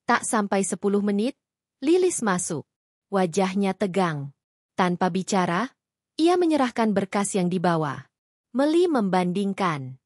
Tak sampai 10 menit, Lilis masuk. Wajahnya tegang. Tanpa bicara, ia menyerahkan berkas yang dibawa. Meli membandingkan.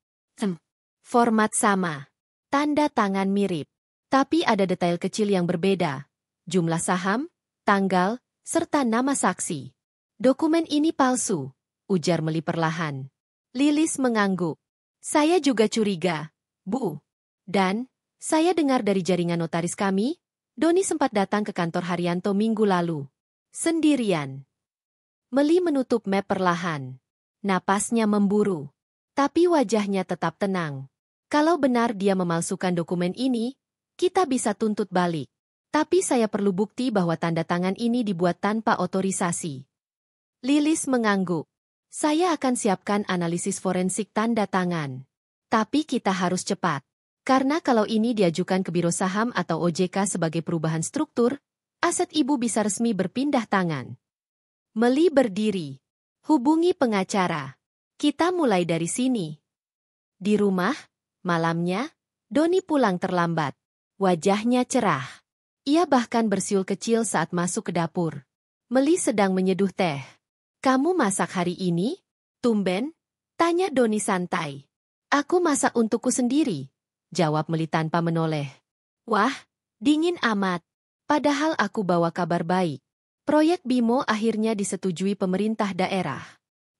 Format sama. Tanda tangan mirip. Tapi ada detail kecil yang berbeda. Jumlah saham, tanggal, serta nama saksi. Dokumen ini palsu, ujar Meli perlahan. Lilis mengangguk. Saya juga curiga, Bu. Dan, saya dengar dari jaringan notaris kami, Doni sempat datang ke kantor Haryanto minggu lalu. Sendirian. Meli menutup map perlahan. Napasnya memburu. Tapi wajahnya tetap tenang. Kalau benar dia memalsukan dokumen ini, kita bisa tuntut balik. Tapi saya perlu bukti bahwa tanda tangan ini dibuat tanpa otorisasi. Lilis mengangguk. Saya akan siapkan analisis forensik tanda tangan. Tapi kita harus cepat. Karena kalau ini diajukan ke Biro Saham atau OJK sebagai perubahan struktur, aset ibu bisa resmi berpindah tangan. Meli berdiri. Hubungi pengacara. Kita mulai dari sini. Di rumah, malamnya, Doni pulang terlambat. Wajahnya cerah. Ia bahkan bersiul kecil saat masuk ke dapur. Meli sedang menyeduh teh. Kamu masak hari ini? Tumben? Tanya Doni santai. Aku masak untukku sendiri, jawab Meli tanpa menoleh. Wah, dingin amat. Padahal aku bawa kabar baik. Proyek Bimo akhirnya disetujui pemerintah daerah.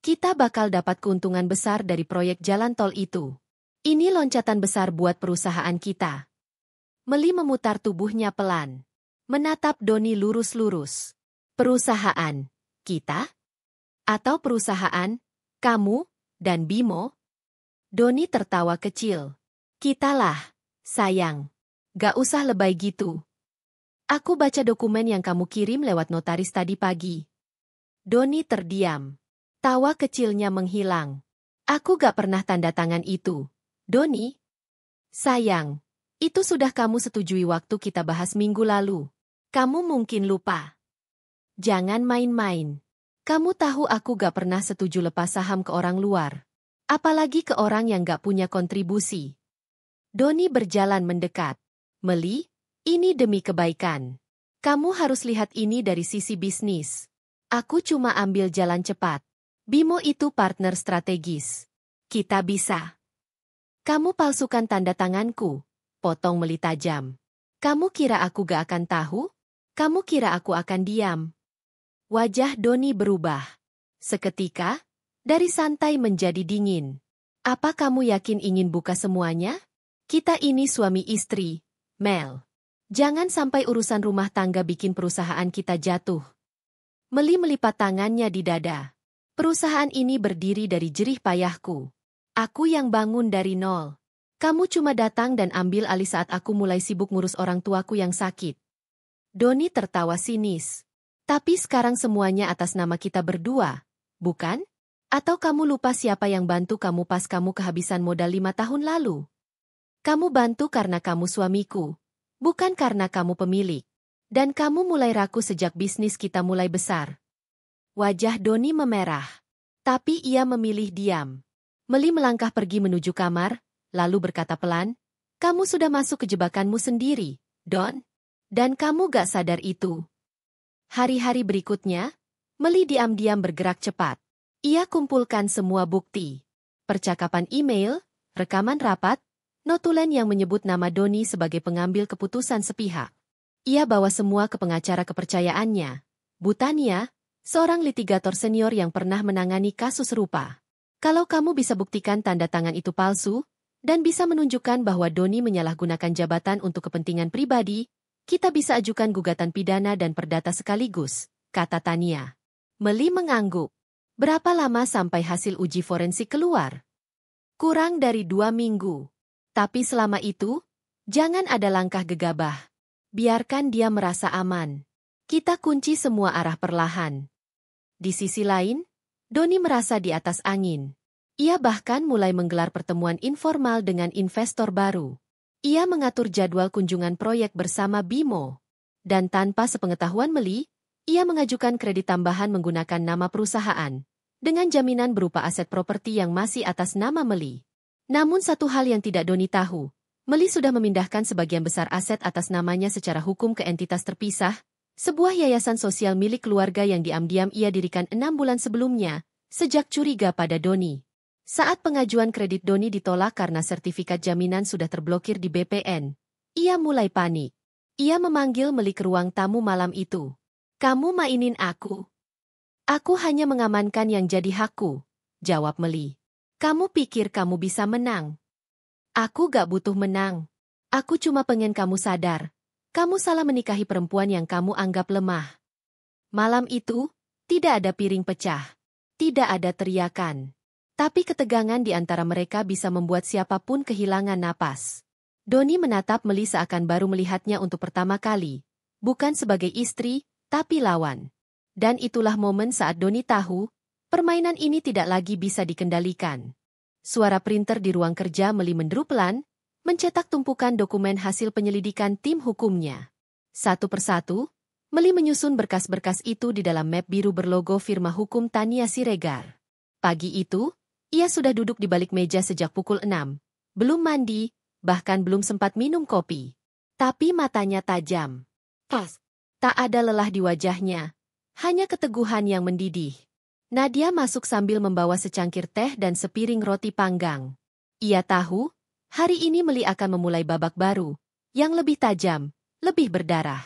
Kita bakal dapat keuntungan besar dari proyek jalan tol itu. Ini loncatan besar buat perusahaan kita. Meli memutar tubuhnya pelan. Menatap Doni lurus-lurus. Perusahaan kita? Atau perusahaan kamu dan Bimo? Doni tertawa kecil. Kitalah, sayang. Gak usah lebay gitu. Aku baca dokumen yang kamu kirim lewat notaris tadi pagi. Doni terdiam. Tawa kecilnya menghilang. Aku gak pernah tanda tangan itu. Doni? Sayang, itu sudah kamu setujui waktu kita bahas minggu lalu. Kamu mungkin lupa. Jangan main-main. Kamu tahu aku gak pernah setuju lepas saham ke orang luar. Apalagi ke orang yang gak punya kontribusi. Doni berjalan mendekat. Meli, ini demi kebaikan. Kamu harus lihat ini dari sisi bisnis. Aku cuma ambil jalan cepat. Bimo itu partner strategis. Kita bisa. Kamu palsukan tanda tanganku, potong Meli tajam. Kamu kira aku gak akan tahu? Kamu kira aku akan diam? Wajah Doni berubah. Seketika, dari santai menjadi dingin. Apa kamu yakin ingin buka semuanya? Kita ini suami istri, Mel. Jangan sampai urusan rumah tangga bikin perusahaan kita jatuh. Meli melipat tangannya di dada. Perusahaan ini berdiri dari jerih payahku. Aku yang bangun dari nol. Kamu cuma datang dan ambil alih saat aku mulai sibuk ngurus orang tuaku yang sakit. Doni tertawa sinis. Tapi sekarang semuanya atas nama kita berdua, bukan? Atau kamu lupa siapa yang bantu kamu pas kamu kehabisan modal 5 tahun lalu? Kamu bantu karena kamu suamiku. Bukan karena kamu pemilik. Dan kamu mulai ragu sejak bisnis kita mulai besar. Wajah Doni memerah. Tapi ia memilih diam. Meli melangkah pergi menuju kamar, lalu berkata pelan, kamu sudah masuk ke jebakanmu sendiri, Don. Dan kamu gak sadar itu. Hari-hari berikutnya, Meli diam-diam bergerak cepat. Ia kumpulkan semua bukti. Percakapan email, rekaman rapat, notulen yang menyebut nama Doni sebagai pengambil keputusan sepihak. Ia bawa semua ke pengacara kepercayaannya, Butania, seorang litigator senior yang pernah menangani kasus serupa. Kalau kamu bisa buktikan tanda tangan itu palsu, dan bisa menunjukkan bahwa Doni menyalahgunakan jabatan untuk kepentingan pribadi, kita bisa ajukan gugatan pidana dan perdata sekaligus, kata Tania. Meli mengangguk. Berapa lama sampai hasil uji forensik keluar? Kurang dari 2 minggu. Tapi selama itu, jangan ada langkah gegabah. Biarkan dia merasa aman. Kita kunci semua arah perlahan. Di sisi lain, Doni merasa di atas angin. Ia bahkan mulai menggelar pertemuan informal dengan investor baru. Ia mengatur jadwal kunjungan proyek bersama Bimo. Dan tanpa sepengetahuan Meli, ia mengajukan kredit tambahan menggunakan nama perusahaan, dengan jaminan berupa aset properti yang masih atas nama Meli. Namun satu hal yang tidak Doni tahu, Meli sudah memindahkan sebagian besar aset atas namanya secara hukum ke entitas terpisah, sebuah yayasan sosial milik keluarga yang diam-diam ia dirikan 6 bulan sebelumnya, sejak curiga pada Doni. Saat pengajuan kredit Doni ditolak karena sertifikat jaminan sudah terblokir di BPN, ia mulai panik. Ia memanggil Meli ke ruang tamu malam itu. Kamu mainin aku? Aku hanya mengamankan yang jadi hakku, jawab Meli. Kamu pikir kamu bisa menang? Aku gak butuh menang. Aku cuma pengen kamu sadar. Kamu salah menikahi perempuan yang kamu anggap lemah. Malam itu, tidak ada piring pecah. Tidak ada teriakan. Tapi ketegangan di antara mereka bisa membuat siapapun kehilangan napas. Doni menatap Meli seakan baru melihatnya untuk pertama kali. Bukan sebagai istri, tapi lawan. Dan itulah momen saat Doni tahu, permainan ini tidak lagi bisa dikendalikan. Suara printer di ruang kerja Meli menderu pelan, mencetak tumpukan dokumen hasil penyelidikan tim hukumnya. Satu persatu, Meli menyusun berkas-berkas itu di dalam map biru berlogo firma hukum Tania Siregar. Pagi itu, ia sudah duduk di balik meja sejak pukul 6. Belum mandi, bahkan belum sempat minum kopi. Tapi matanya tajam. Tak ada lelah di wajahnya. Hanya keteguhan yang mendidih. Nadia masuk sambil membawa secangkir teh dan sepiring roti panggang. Ia tahu, hari ini Meli akan memulai babak baru, yang lebih tajam, lebih berdarah.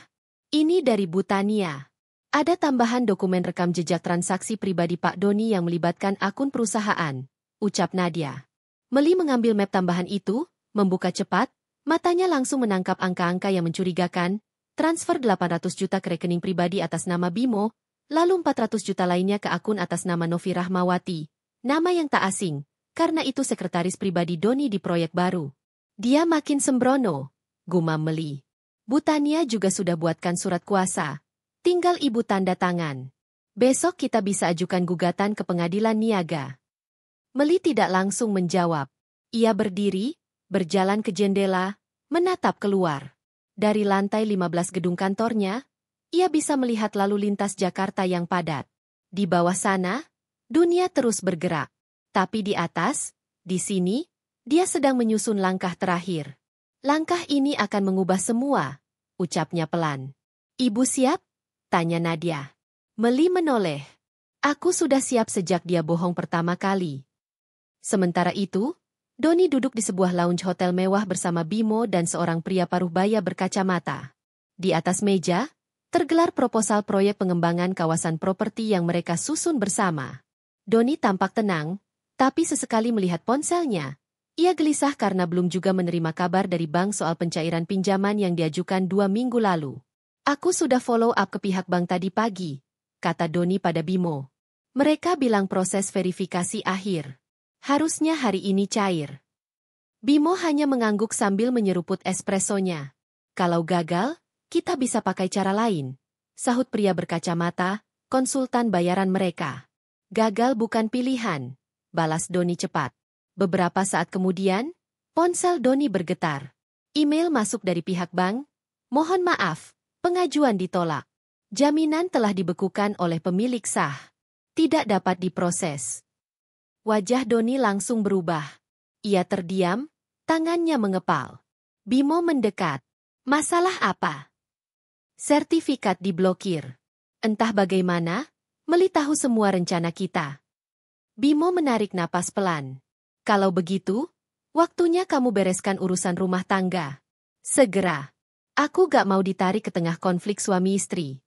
Ini dari Butania. Ada tambahan dokumen rekam jejak transaksi pribadi Pak Doni yang melibatkan akun perusahaan, ucap Nadia. Meli mengambil map tambahan itu, membuka cepat, matanya langsung menangkap angka-angka yang mencurigakan, transfer 800 juta ke rekening pribadi atas nama Bimo, lalu 400 juta lainnya ke akun atas nama Novi Rahmawati, nama yang tak asing, karena itu sekretaris pribadi Doni di proyek baru. Dia makin sembrono, gumam Meli. Butania juga sudah buatkan surat kuasa, tinggal ibu tanda tangan. Besok kita bisa ajukan gugatan ke pengadilan niaga. Meli tidak langsung menjawab. Ia berdiri, berjalan ke jendela, menatap keluar. Dari lantai 15 gedung kantornya, ia bisa melihat lalu lintas Jakarta yang padat. Di bawah sana, dunia terus bergerak. Tapi di atas, di sini, dia sedang menyusun langkah terakhir. Langkah ini akan mengubah semua, ucapnya pelan. Ibu siap? Tanya Nadia. Meli menoleh. Aku sudah siap sejak dia bohong pertama kali. Sementara itu, Doni duduk di sebuah lounge hotel mewah bersama Bimo dan seorang pria paruh baya berkacamata. Di atas meja, tergelar proposal proyek pengembangan kawasan properti yang mereka susun bersama. Doni tampak tenang, tapi sesekali melihat ponselnya. Ia gelisah karena belum juga menerima kabar dari bank soal pencairan pinjaman yang diajukan 2 minggu lalu. Aku sudah follow up ke pihak bank tadi pagi, kata Doni pada Bimo. Mereka bilang proses verifikasi akhir. Harusnya hari ini cair. Bimo hanya mengangguk sambil menyeruput espressonya. Kalau gagal, kita bisa pakai cara lain, sahut pria berkacamata, konsultan bayaran mereka. Gagal bukan pilihan, balas Doni cepat. Beberapa saat kemudian, ponsel Doni bergetar. Email masuk dari pihak bank. Mohon maaf, pengajuan ditolak. Jaminan telah dibekukan oleh pemilik sah. Tidak dapat diproses. Wajah Doni langsung berubah. Ia terdiam, tangannya mengepal. Bimo mendekat. Masalah apa? Sertifikat diblokir. Entah bagaimana, Meli tahu semua rencana kita. Bimo menarik napas pelan. Kalau begitu, waktunya kamu bereskan urusan rumah tangga. Segera. Aku gak mau ditarik ke tengah konflik suami istri.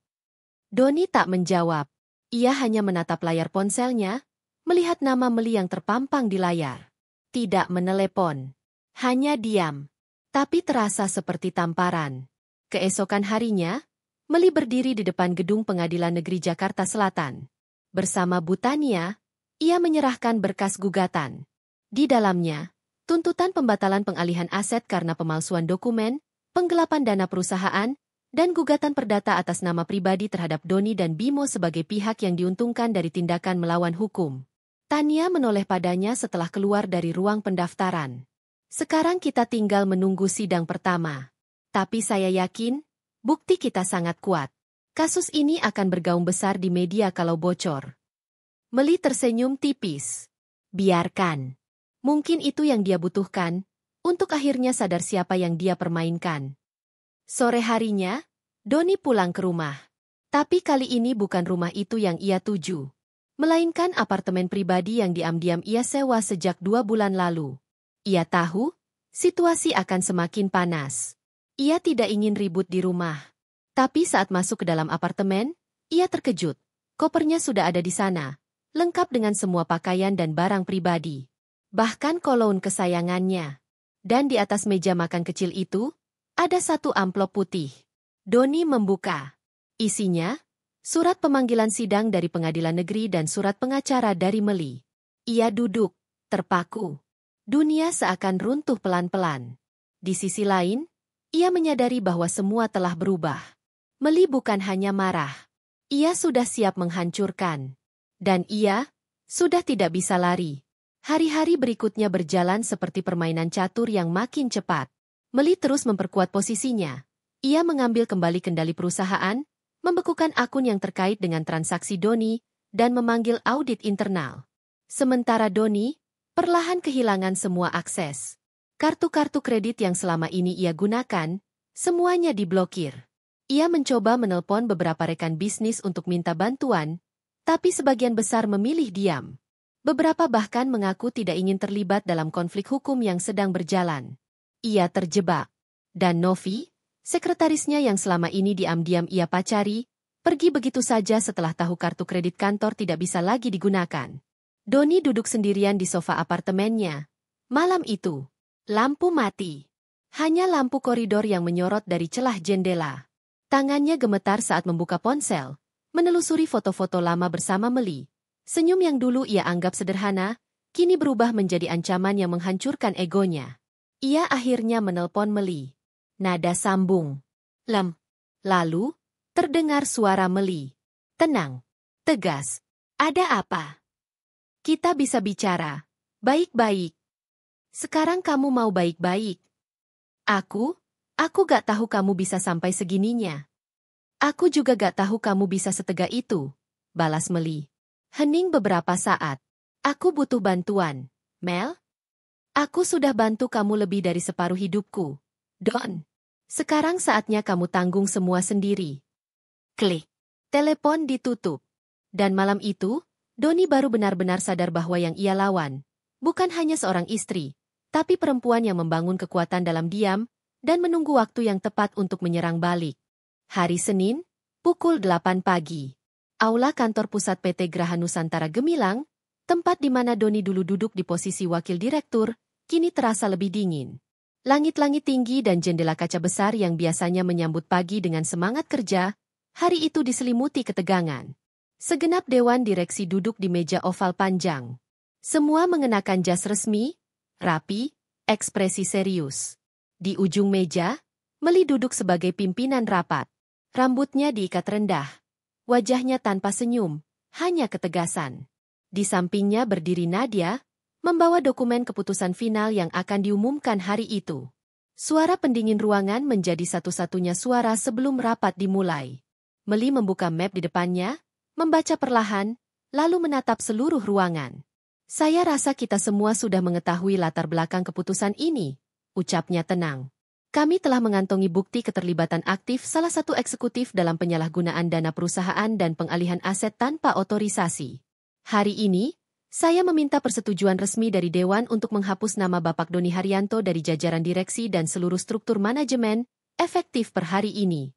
Doni tak menjawab. Ia hanya menatap layar ponselnya, melihat nama Meli yang terpampang di layar. Tidak menelepon. Hanya diam. Tapi terasa seperti tamparan. Keesokan harinya, Meli berdiri di depan gedung Pengadilan Negeri Jakarta Selatan. Bersama Bu Tania, ia menyerahkan berkas gugatan. Di dalamnya, tuntutan pembatalan pengalihan aset karena pemalsuan dokumen, penggelapan dana perusahaan, dan gugatan perdata atas nama pribadi terhadap Doni dan Bimo sebagai pihak yang diuntungkan dari tindakan melawan hukum. Tania menoleh padanya setelah keluar dari ruang pendaftaran. Sekarang kita tinggal menunggu sidang pertama. Tapi saya yakin, bukti kita sangat kuat. Kasus ini akan bergaung besar di media kalau bocor. Meli tersenyum tipis. Biarkan. Mungkin itu yang dia butuhkan, untuk akhirnya sadar siapa yang dia permainkan. Sore harinya, Doni pulang ke rumah. Tapi kali ini bukan rumah itu yang ia tuju. Melainkan apartemen pribadi yang diam-diam ia sewa sejak 2 bulan lalu. Ia tahu, situasi akan semakin panas. Ia tidak ingin ribut di rumah. Tapi saat masuk ke dalam apartemen, ia terkejut. Kopernya sudah ada di sana, lengkap dengan semua pakaian dan barang pribadi. Bahkan koloun kesayangannya. Dan di atas meja makan kecil itu, ada satu amplop putih. Doni membuka. Isinya, surat pemanggilan sidang dari pengadilan negeri dan surat pengacara dari Meli. Ia duduk, terpaku. Dunia seakan runtuh pelan-pelan. Di sisi lain, ia menyadari bahwa semua telah berubah. Meli bukan hanya marah. Ia sudah siap menghancurkan. Dan ia sudah tidak bisa lari. Hari-hari berikutnya berjalan seperti permainan catur yang makin cepat. Meli terus memperkuat posisinya. Ia mengambil kembali kendali perusahaan, membekukan akun yang terkait dengan transaksi Doni, dan memanggil audit internal. Sementara Doni, perlahan kehilangan semua akses. Kartu-kartu kredit yang selama ini ia gunakan, semuanya diblokir. Ia mencoba menelpon beberapa rekan bisnis untuk minta bantuan, tapi sebagian besar memilih diam. Beberapa bahkan mengaku tidak ingin terlibat dalam konflik hukum yang sedang berjalan. Ia terjebak. Dan Novi, sekretarisnya yang selama ini diam-diam ia pacari, pergi begitu saja setelah tahu kartu kredit kantor tidak bisa lagi digunakan. Doni duduk sendirian di sofa apartemennya. Malam itu, lampu mati. Hanya lampu koridor yang menyorot dari celah jendela. Tangannya gemetar saat membuka ponsel, menelusuri foto-foto lama bersama Meli. Senyum yang dulu ia anggap sederhana, kini berubah menjadi ancaman yang menghancurkan egonya. Ia akhirnya menelpon Meli. Nada sambung. Lem. Lalu, terdengar suara Meli. Tenang. Tegas. Ada apa? Kita bisa bicara. Baik-baik. Sekarang kamu mau baik-baik. Aku gak tahu kamu bisa sampai segininya. Aku juga gak tahu kamu bisa setega itu, balas Meli. Hening beberapa saat. Aku butuh bantuan, Mel. Aku sudah bantu kamu lebih dari separuh hidupku, Don. Sekarang saatnya kamu tanggung semua sendiri. Klik. Telepon ditutup. Dan malam itu, Doni baru benar-benar sadar bahwa yang ia lawan bukan hanya seorang istri, tapi perempuan yang membangun kekuatan dalam diam dan menunggu waktu yang tepat untuk menyerang balik. Hari Senin, pukul 8 pagi. Aula kantor pusat PT Graha Nusantara Gemilang, tempat di mana Doni dulu duduk di posisi wakil direktur, kini terasa lebih dingin. Langit-langit tinggi dan jendela kaca besar yang biasanya menyambut pagi dengan semangat kerja, hari itu diselimuti ketegangan. Segenap dewan direksi duduk di meja oval panjang. Semua mengenakan jas resmi, rapi, ekspresi serius. Di ujung meja, Meli duduk sebagai pimpinan rapat. Rambutnya diikat rendah. Wajahnya tanpa senyum, hanya ketegasan. Di sampingnya berdiri Nadia, membawa dokumen keputusan final yang akan diumumkan hari itu. Suara pendingin ruangan menjadi satu-satunya suara sebelum rapat dimulai. Meli membuka map di depannya, membaca perlahan, lalu menatap seluruh ruangan. Saya rasa kita semua sudah mengetahui latar belakang keputusan ini, ucapnya tenang. Kami telah mengantongi bukti keterlibatan aktif salah satu eksekutif dalam penyalahgunaan dana perusahaan dan pengalihan aset tanpa otorisasi. Hari ini, saya meminta persetujuan resmi dari Dewan untuk menghapus nama Bapak Doni Haryanto dari jajaran direksi dan seluruh struktur manajemen, efektif per hari ini.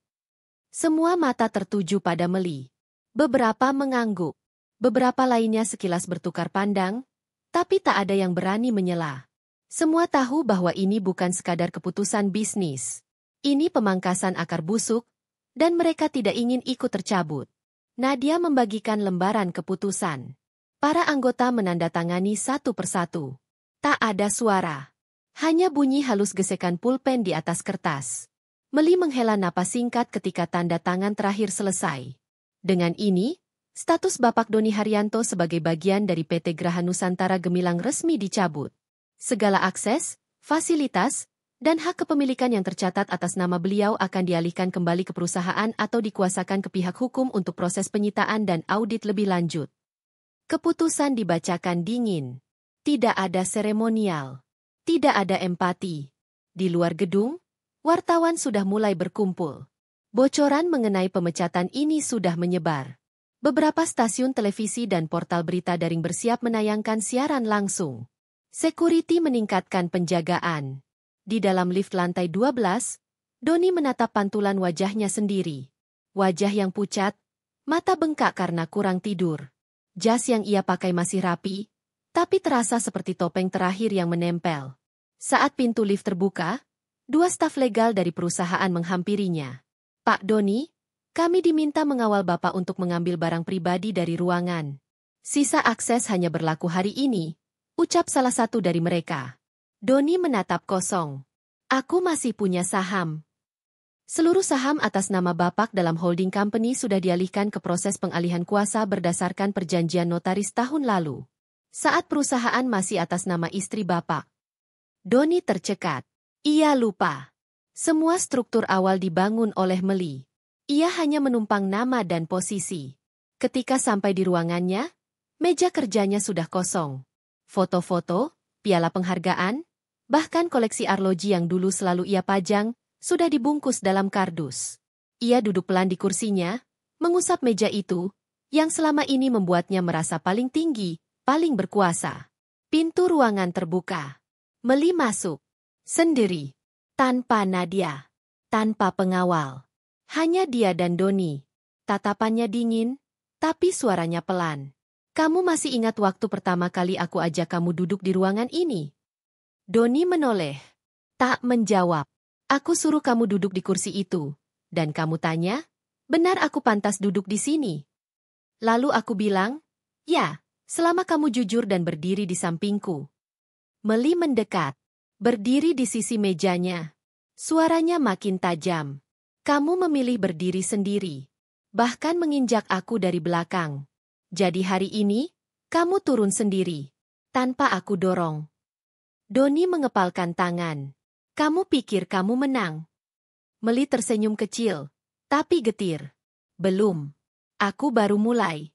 Semua mata tertuju pada Meli. Beberapa mengangguk. Beberapa lainnya sekilas bertukar pandang, tapi tak ada yang berani menyela. Semua tahu bahwa ini bukan sekadar keputusan bisnis. Ini pemangkasan akar busuk, dan mereka tidak ingin ikut tercabut. Nadia membagikan lembaran keputusan. Para anggota menandatangani satu persatu. Tak ada suara. Hanya bunyi halus gesekan pulpen di atas kertas. Meli menghela napas singkat ketika tanda tangan terakhir selesai. Dengan ini, status Bapak Doni Haryanto sebagai bagian dari PT Graha Nusantara Gemilang resmi dicabut. Segala akses, fasilitas, dan hak kepemilikan yang tercatat atas nama beliau akan dialihkan kembali ke perusahaan atau dikuasakan ke pihak hukum untuk proses penyitaan dan audit lebih lanjut. Keputusan dibacakan dingin. Tidak ada seremonial. Tidak ada empati. Di luar gedung, wartawan sudah mulai berkumpul. Bocoran mengenai pemecatan ini sudah menyebar. Beberapa stasiun televisi dan portal berita daring bersiap menayangkan siaran langsung. Security meningkatkan penjagaan. Di dalam lift lantai 12, Doni menatap pantulan wajahnya sendiri. Wajah yang pucat, mata bengkak karena kurang tidur. Jas yang ia pakai masih rapi, tapi terasa seperti topeng terakhir yang menempel. Saat pintu lift terbuka, dua staf legal dari perusahaan menghampirinya. Pak Doni, kami diminta mengawal Bapak untuk mengambil barang pribadi dari ruangan. Sisa akses hanya berlaku hari ini, ucap salah satu dari mereka. Doni menatap kosong. Aku masih punya saham. Seluruh saham atas nama Bapak dalam holding company sudah dialihkan ke proses pengalihan kuasa berdasarkan perjanjian notaris tahun lalu. Saat perusahaan masih atas nama istri Bapak. Doni tercekat. Ia lupa. Semua struktur awal dibangun oleh Meli. Ia hanya menumpang nama dan posisi. Ketika sampai di ruangannya, meja kerjanya sudah kosong. Foto-foto, piala penghargaan, bahkan koleksi arloji yang dulu selalu ia pajang, sudah dibungkus dalam kardus. Ia duduk pelan di kursinya, mengusap meja itu, yang selama ini membuatnya merasa paling tinggi, paling berkuasa. Pintu ruangan terbuka. Meli masuk. Sendiri. Tanpa Nadia. Tanpa pengawal. Hanya dia dan Doni. Tatapannya dingin, tapi suaranya pelan. Kamu masih ingat waktu pertama kali aku ajak kamu duduk di ruangan ini? Doni menoleh. Tak menjawab. Aku suruh kamu duduk di kursi itu. Dan kamu tanya, benar aku pantas duduk di sini? Lalu aku bilang, ya, selama kamu jujur dan berdiri di sampingku. Meli mendekat. Berdiri di sisi mejanya. Suaranya makin tajam. Kamu memilih berdiri sendiri. Bahkan menginjak aku dari belakang. Jadi hari ini, kamu turun sendiri. Tanpa aku dorong. Doni mengepalkan tangan. Kamu pikir kamu menang? Meli tersenyum kecil, tapi getir. Belum. Aku baru mulai.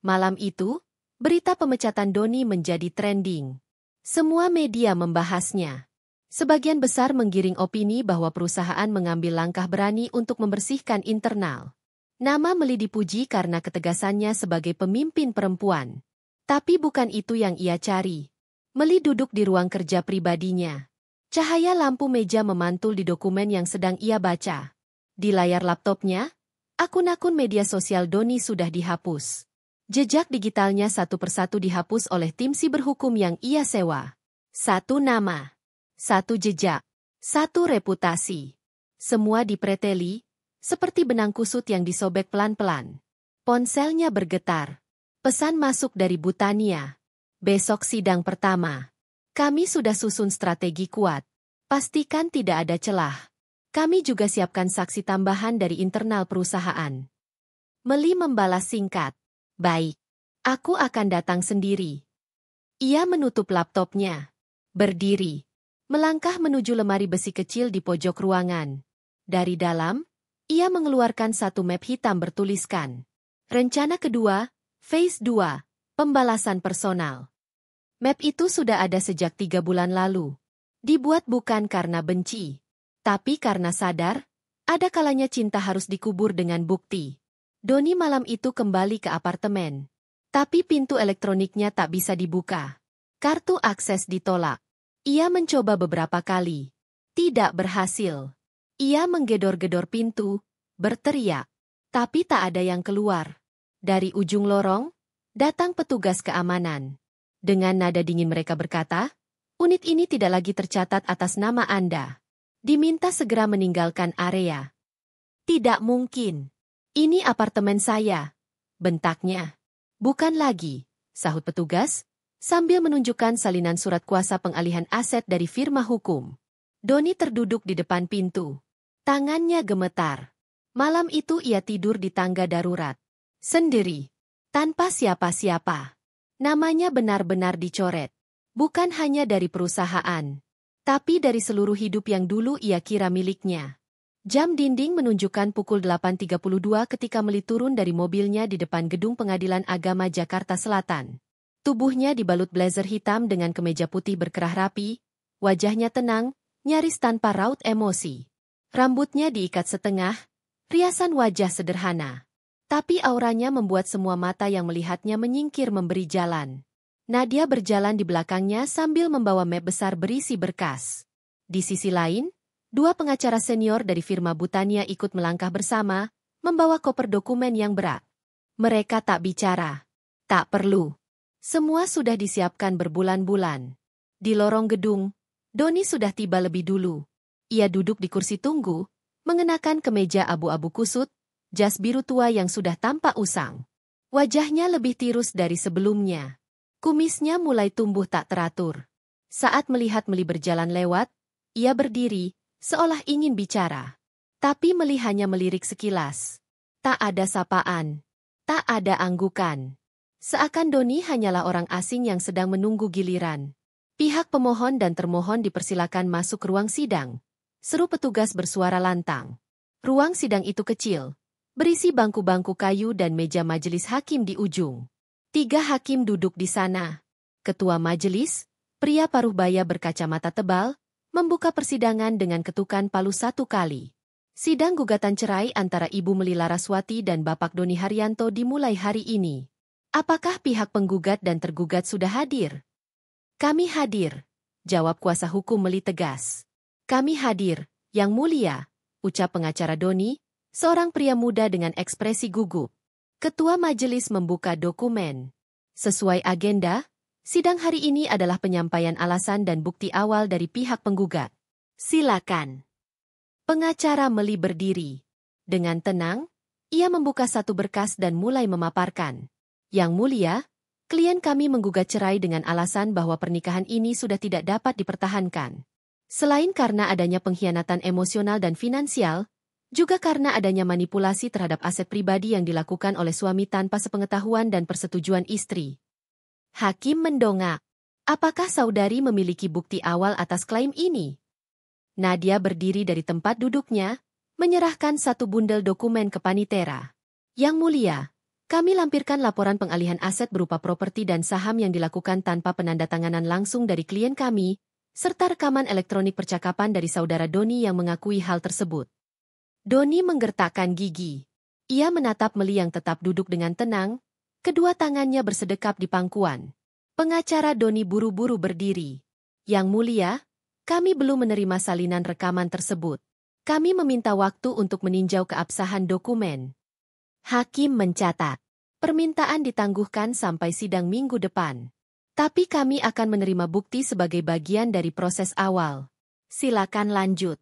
Malam itu, berita pemecatan Doni menjadi trending. Semua media membahasnya. Sebagian besar menggiring opini bahwa perusahaan mengambil langkah berani untuk membersihkan internal. Nama Meli dipuji karena ketegasannya sebagai pemimpin perempuan. Tapi bukan itu yang ia cari. Meli duduk di ruang kerja pribadinya. Cahaya lampu meja memantul di dokumen yang sedang ia baca. Di layar laptopnya, akun-akun media sosial Doni sudah dihapus. Jejak digitalnya satu persatu dihapus oleh tim siberhukum yang ia sewa. Satu nama, satu jejak, satu reputasi. Semua dipreteli, seperti benang kusut yang disobek pelan-pelan. Ponselnya bergetar. Pesan masuk dari Butania. Besok sidang pertama. Kami sudah susun strategi kuat. Pastikan tidak ada celah. Kami juga siapkan saksi tambahan dari internal perusahaan. Meli membalas singkat. Baik. Aku akan datang sendiri. Ia menutup laptopnya. Berdiri. Melangkah menuju lemari besi kecil di pojok ruangan. Dari dalam, ia mengeluarkan satu map hitam bertuliskan. Rencana kedua, Phase 2, pembalasan personal. Map itu sudah ada sejak 3 bulan lalu. Dibuat bukan karena benci, tapi karena sadar, ada kalanya cinta harus dikubur dengan bukti. Doni malam itu kembali ke apartemen. Tapi pintu elektroniknya tak bisa dibuka. Kartu akses ditolak. Ia mencoba beberapa kali. Tidak berhasil. Ia menggedor-gedor pintu, berteriak. Tapi tak ada yang keluar. Dari ujung lorong, datang petugas keamanan. Dengan nada dingin mereka berkata, "Unit ini tidak lagi tercatat atas nama Anda. Diminta segera meninggalkan area." "Tidak mungkin. Ini apartemen saya," bentaknya. "Bukan lagi," sahut petugas, sambil menunjukkan salinan surat kuasa pengalihan aset dari firma hukum. Doni terduduk di depan pintu. Tangannya gemetar. Malam itu ia tidur di tangga darurat. Sendiri. Tanpa siapa-siapa. Namanya benar-benar dicoret. Bukan hanya dari perusahaan. Tapi dari seluruh hidup yang dulu ia kira miliknya. Jam dinding menunjukkan pukul 8.32 ketika Meli turun dari mobilnya di depan Gedung Pengadilan Agama Jakarta Selatan. Tubuhnya dibalut blazer hitam dengan kemeja putih berkerah rapi, wajahnya tenang, nyaris tanpa raut emosi. Rambutnya diikat setengah, riasan wajah sederhana. Tapi auranya membuat semua mata yang melihatnya menyingkir memberi jalan. Nadia berjalan di belakangnya sambil membawa map besar berisi berkas. Di sisi lain, dua pengacara senior dari firma Butania ikut melangkah bersama, membawa koper dokumen yang berat. Mereka tak bicara. Tak perlu. Semua sudah disiapkan berbulan-bulan. Di lorong gedung, Doni sudah tiba lebih dulu. Ia duduk di kursi tunggu, mengenakan kemeja abu-abu kusut, jas biru tua yang sudah tampak usang. Wajahnya lebih tirus dari sebelumnya. Kumisnya mulai tumbuh tak teratur. Saat melihat Meli berjalan lewat, ia berdiri, seolah ingin bicara. Tapi Meli hanya melirik sekilas. Tak ada sapaan. Tak ada anggukan. Seakan Doni hanyalah orang asing yang sedang menunggu giliran. Pihak pemohon dan termohon dipersilakan masuk ruang sidang. Seru petugas bersuara lantang. Ruang sidang itu kecil, berisi bangku-bangku kayu dan meja majelis hakim di ujung. 3 hakim duduk di sana. Ketua majelis, pria paruh baya berkacamata tebal, membuka persidangan dengan ketukan palu 1 kali. Sidang gugatan cerai antara Ibu Meli Laraswati dan Bapak Doni Haryanto dimulai hari ini. Apakah pihak penggugat dan tergugat sudah hadir? "Kami hadir," jawab kuasa hukum Meli tegas. "Kami hadir, Yang Mulia," ucap pengacara Doni, seorang pria muda dengan ekspresi gugup. Ketua majelis membuka dokumen. Sesuai agenda, sidang hari ini adalah penyampaian alasan dan bukti awal dari pihak penggugat. Silakan. Pengacara Meli berdiri. Dengan tenang, ia membuka satu berkas dan mulai memaparkan. "Yang Mulia, klien kami menggugat cerai dengan alasan bahwa pernikahan ini sudah tidak dapat dipertahankan. Selain karena adanya pengkhianatan emosional dan finansial, juga karena adanya manipulasi terhadap aset pribadi yang dilakukan oleh suami tanpa sepengetahuan dan persetujuan istri." Hakim mendongak. "Apakah saudari memiliki bukti awal atas klaim ini?" Nadia berdiri dari tempat duduknya, menyerahkan satu bundel dokumen ke Panitera. "Yang Mulia, kami lampirkan laporan pengalihan aset berupa properti dan saham yang dilakukan tanpa penandatanganan langsung dari klien kami, serta rekaman elektronik percakapan dari saudara Doni yang mengakui hal tersebut." Doni menggertakkan gigi. Ia menatap Meli yang tetap duduk dengan tenang, kedua tangannya bersedekap di pangkuan. Pengacara Doni buru-buru berdiri. "Yang Mulia, kami belum menerima salinan rekaman tersebut. Kami meminta waktu untuk meninjau keabsahan dokumen." Hakim mencatat. "Permintaan ditangguhkan sampai sidang minggu depan. Tapi kami akan menerima bukti sebagai bagian dari proses awal. Silakan lanjut."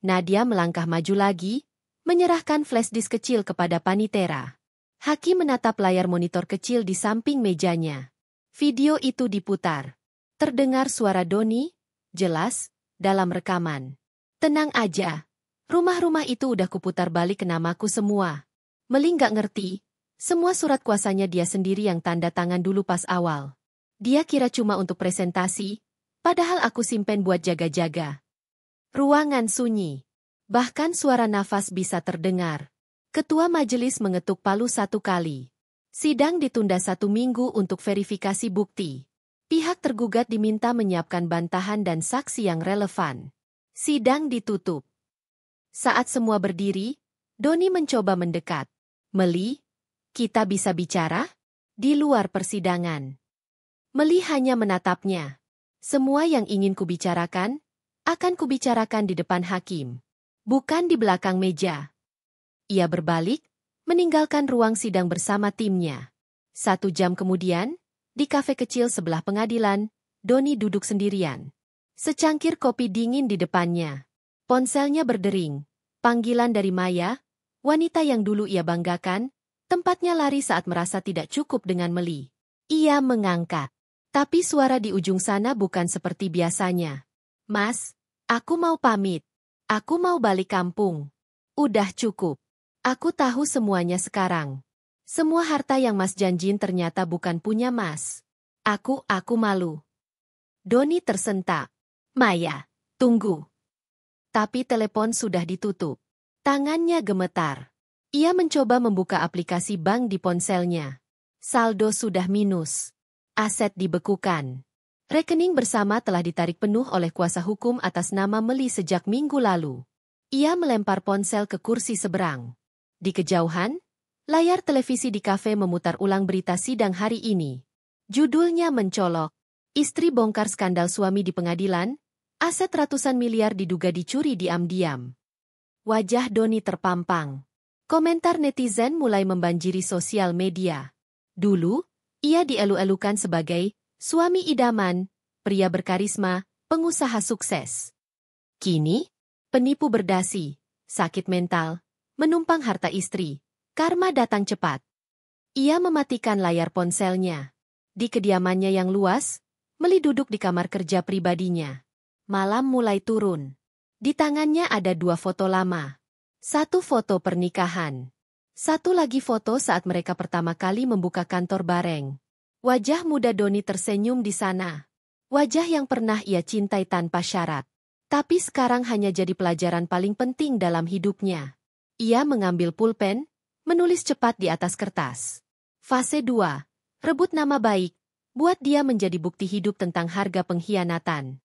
Nadia melangkah maju lagi, menyerahkan flash disk kecil kepada Panitera. Hakim menatap layar monitor kecil di samping mejanya. Video itu diputar. Terdengar suara Doni, jelas, dalam rekaman. "Tenang aja. Rumah-rumah itu udah kuputar balik ke namaku semua." Meli nggak ngerti. Semua surat kuasanya dia sendiri yang tanda tangan dulu pas awal. Dia kira cuma untuk presentasi, padahal aku simpen buat jaga-jaga. Ruangan sunyi. Bahkan suara nafas bisa terdengar. Ketua majelis mengetuk palu 1 kali. Sidang ditunda 1 minggu untuk verifikasi bukti. Pihak tergugat diminta menyiapkan bantahan dan saksi yang relevan. Sidang ditutup. Saat semua berdiri, Doni mencoba mendekat. "Meli, kita bisa bicara?" Di luar persidangan. Meli hanya menatapnya. "Semua yang ingin kubicarakan, akan kubicarakan di depan hakim." Bukan di belakang meja. Ia berbalik, meninggalkan ruang sidang bersama timnya. 1 jam kemudian, di kafe kecil sebelah pengadilan, Doni duduk sendirian. Secangkir kopi dingin di depannya. Ponselnya berdering. Panggilan dari Maya, wanita yang dulu ia banggakan, tempatnya lari saat merasa tidak cukup dengan Meli. Ia mengangkat. Tapi suara di ujung sana bukan seperti biasanya. Mas, aku mau pamit. Aku mau balik kampung. Udah cukup. Aku tahu semuanya sekarang. Semua harta yang Mas janjin ternyata bukan punya Mas. Aku malu. Doni tersentak. Maya, tunggu. Tapi telepon sudah ditutup. Tangannya gemetar. Ia mencoba membuka aplikasi bank di ponselnya. Saldo sudah minus. Aset dibekukan. Rekening bersama telah ditarik penuh oleh kuasa hukum atas nama Meli sejak minggu lalu. Ia melempar ponsel ke kursi seberang. Di kejauhan, layar televisi di kafe memutar ulang berita sidang hari ini. Judulnya mencolok. Istri bongkar skandal suami di pengadilan, aset ratusan miliar diduga dicuri diam-diam. Wajah Doni terpampang. Komentar netizen mulai membanjiri sosial media. Dulu, ia dielu-elukan sebagai suami idaman, pria berkarisma, pengusaha sukses. Kini, penipu berdasi, sakit mental, menumpang harta istri, karma datang cepat. Ia mematikan layar ponselnya. Di kediamannya yang luas, Meli duduk di kamar kerja pribadinya. Malam mulai turun. Di tangannya ada 2 foto lama. 1 foto pernikahan. 1 lagi foto saat mereka pertama kali membuka kantor bareng. Wajah muda Doni tersenyum di sana. Wajah yang pernah ia cintai tanpa syarat. Tapi sekarang hanya jadi pelajaran paling penting dalam hidupnya. Ia mengambil pulpen, menulis cepat di atas kertas. Fase 2. Rebut nama baik, buat dia menjadi bukti hidup tentang harga pengkhianatan.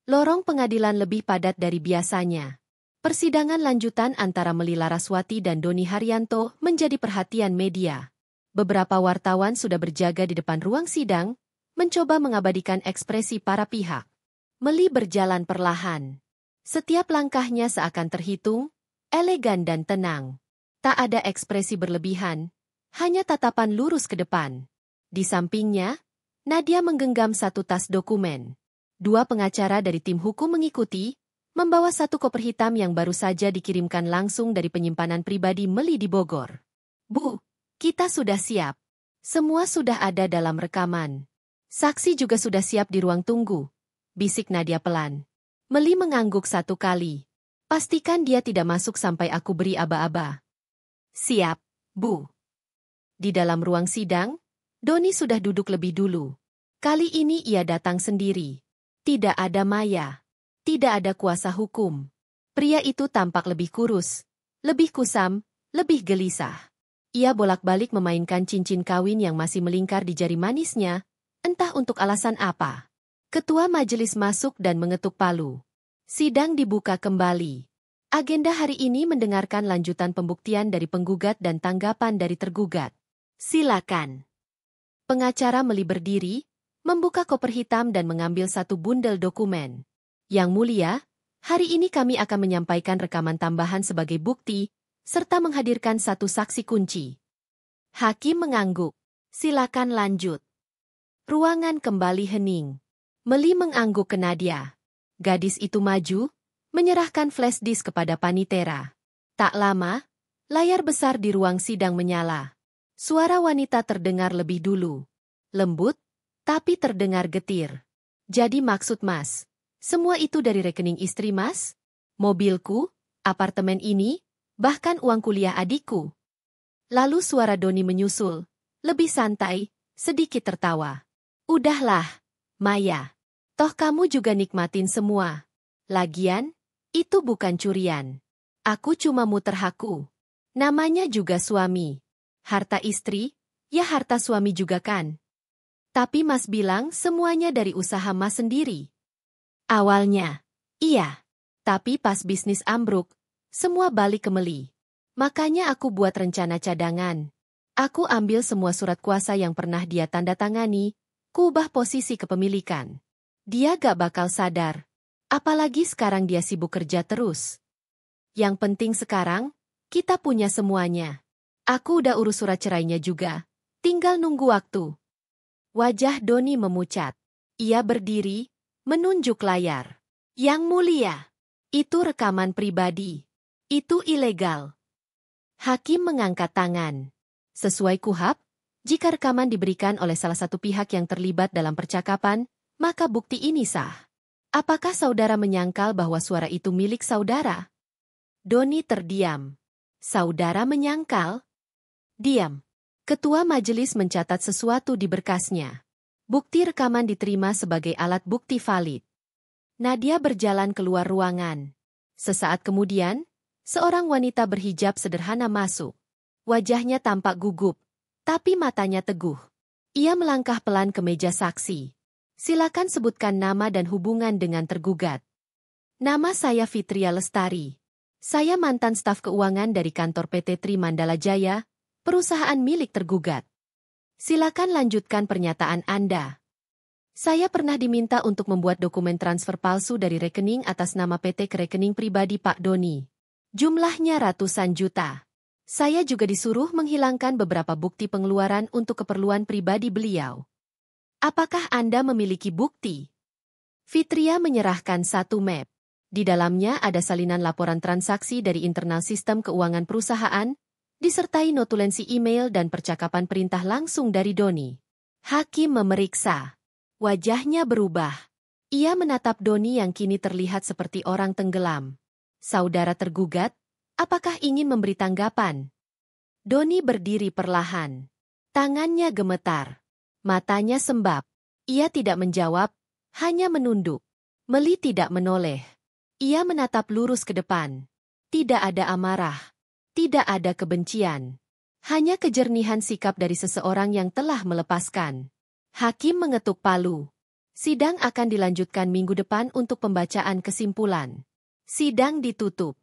Lorong pengadilan lebih padat dari biasanya. Persidangan lanjutan antara Meli Laraswati dan Doni Haryanto menjadi perhatian media. Beberapa wartawan sudah berjaga di depan ruang sidang, mencoba mengabadikan ekspresi para pihak. Meli berjalan perlahan. Setiap langkahnya seakan terhitung, elegan dan tenang. Tak ada ekspresi berlebihan, hanya tatapan lurus ke depan. Di sampingnya, Nadia menggenggam 1 tas dokumen. 2 pengacara dari tim hukum mengikuti, membawa 1 koper hitam yang baru saja dikirimkan langsung dari penyimpanan pribadi Meli di Bogor. Bu, kita sudah siap. Semua sudah ada dalam rekaman. Saksi juga sudah siap di ruang tunggu, bisik Nadia pelan. Meli mengangguk 1 kali. Pastikan dia tidak masuk sampai aku beri aba-aba. Siap, Bu. Di dalam ruang sidang, Doni sudah duduk lebih dulu. Kali ini ia datang sendiri. Tidak ada Maya. Tidak ada kuasa hukum. Pria itu tampak lebih kurus, lebih kusam, lebih gelisah. Ia bolak-balik memainkan cincin kawin yang masih melingkar di jari manisnya, entah untuk alasan apa. Ketua majelis masuk dan mengetuk palu. Sidang dibuka kembali. Agenda hari ini mendengarkan lanjutan pembuktian dari penggugat dan tanggapan dari tergugat. Silakan. Pengacara Meli berdiri, membuka koper hitam dan mengambil 1 bundel dokumen. Yang mulia, hari ini kami akan menyampaikan rekaman tambahan sebagai bukti, serta menghadirkan 1 saksi kunci. Hakim mengangguk. Silakan lanjut. Ruangan kembali hening. Meli mengangguk ke Nadia. Gadis itu maju, menyerahkan flash disk kepada Panitera. Tak lama, layar besar di ruang sidang menyala. Suara wanita terdengar lebih dulu. Lembut, tapi terdengar getir. Jadi maksud Mas, semua itu dari rekening istri Mas? Mobilku, apartemen ini, bahkan uang kuliah adikku. Lalu suara Doni menyusul, lebih santai, sedikit tertawa. Udahlah, Maya. Toh kamu juga nikmatin semua. Lagian, itu bukan curian. Aku cuma muter haku. Namanya juga suami. Harta istri, ya harta suami juga kan. Tapi Mas bilang semuanya dari usaha Mas sendiri. Awalnya, iya. Tapi pas bisnis ambruk, semua balik ke Meli. Makanya aku buat rencana cadangan. Aku ambil semua surat kuasa yang pernah dia tanda tangani, kuubah posisi kepemilikan. Dia gak bakal sadar. Apalagi sekarang dia sibuk kerja terus. Yang penting sekarang, kita punya semuanya. Aku udah urus surat cerainya juga. Tinggal nunggu waktu. Wajah Doni memucat. Ia berdiri, menunjuk layar. Yang mulia, itu rekaman pribadi. Itu ilegal. Hakim mengangkat tangan. Sesuai KUHP, jika rekaman diberikan oleh salah satu pihak yang terlibat dalam percakapan, maka bukti ini sah. Apakah saudara menyangkal bahwa suara itu milik saudara? Doni terdiam. Saudara menyangkal? Diam. Ketua majelis mencatat sesuatu di berkasnya. Bukti rekaman diterima sebagai alat bukti valid. Nadia berjalan keluar ruangan. Sesaat kemudian, seorang wanita berhijab sederhana masuk. Wajahnya tampak gugup, tapi matanya teguh. Ia melangkah pelan ke meja saksi. Silakan sebutkan nama dan hubungan dengan tergugat. Nama saya Fitria Lestari. Saya mantan staf keuangan dari kantor PT Tri Mandala Jaya, perusahaan milik tergugat. Silakan lanjutkan pernyataan Anda. Saya pernah diminta untuk membuat dokumen transfer palsu dari rekening atas nama PT ke rekening pribadi Pak Doni. Jumlahnya ratusan juta. Saya juga disuruh menghilangkan beberapa bukti pengeluaran untuk keperluan pribadi beliau. Apakah Anda memiliki bukti? Fitria menyerahkan satu map. Di dalamnya ada salinan laporan transaksi dari internal sistem keuangan perusahaan, disertai notulensi email dan percakapan perintah langsung dari Doni. Hakim memeriksa. Wajahnya berubah. Ia menatap Doni yang kini terlihat seperti orang tenggelam. Saudara tergugat, apakah ingin memberi tanggapan? Doni berdiri perlahan. Tangannya gemetar. Matanya sembab. Ia tidak menjawab, hanya menunduk. Meli tidak menoleh. Ia menatap lurus ke depan. Tidak ada amarah. Tidak ada kebencian. Hanya kejernihan sikap dari seseorang yang telah melepaskan. Hakim mengetuk palu. Sidang akan dilanjutkan minggu depan untuk pembacaan kesimpulan. Sidang ditutup.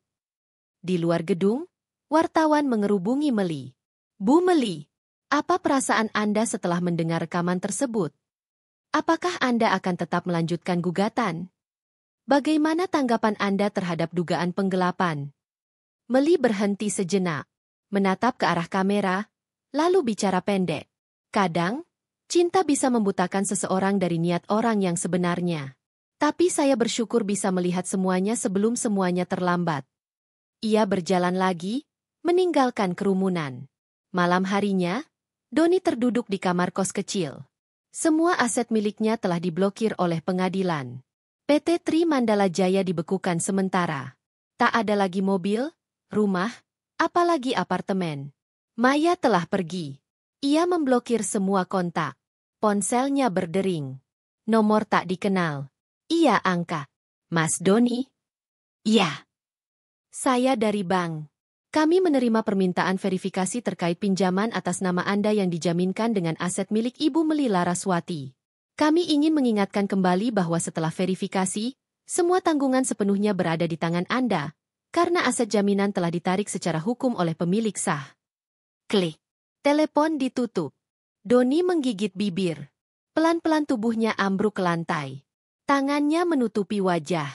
Di luar gedung, wartawan mengerubungi Meli. Bu Meli, apa perasaan Anda setelah mendengar rekaman tersebut? Apakah Anda akan tetap melanjutkan gugatan? Bagaimana tanggapan Anda terhadap dugaan penggelapan? Meli berhenti sejenak, menatap ke arah kamera, lalu bicara pendek. Kadang, cinta bisa membutakan seseorang dari niat orang yang sebenarnya. Tapi saya bersyukur bisa melihat semuanya sebelum semuanya terlambat. Ia berjalan lagi, meninggalkan kerumunan. Malam harinya, Doni terduduk di kamar kos kecil. Semua aset miliknya telah diblokir oleh pengadilan. PT Tri Mandala Jaya dibekukan sementara. Tak ada lagi mobil, rumah, apalagi apartemen. Maya telah pergi. Ia memblokir semua kontak. Ponselnya berdering. Nomor tak dikenal. Ia angkat. Mas Doni? Iya. Saya dari bank. Kami menerima permintaan verifikasi terkait pinjaman atas nama Anda yang dijaminkan dengan aset milik Ibu Meli Laraswati. Kami ingin mengingatkan kembali bahwa setelah verifikasi, semua tanggungan sepenuhnya berada di tangan Anda, karena aset jaminan telah ditarik secara hukum oleh pemilik sah. Klik. Telepon ditutup. Doni menggigit bibir. Pelan-pelan tubuhnya ambruk ke lantai. Tangannya menutupi wajah.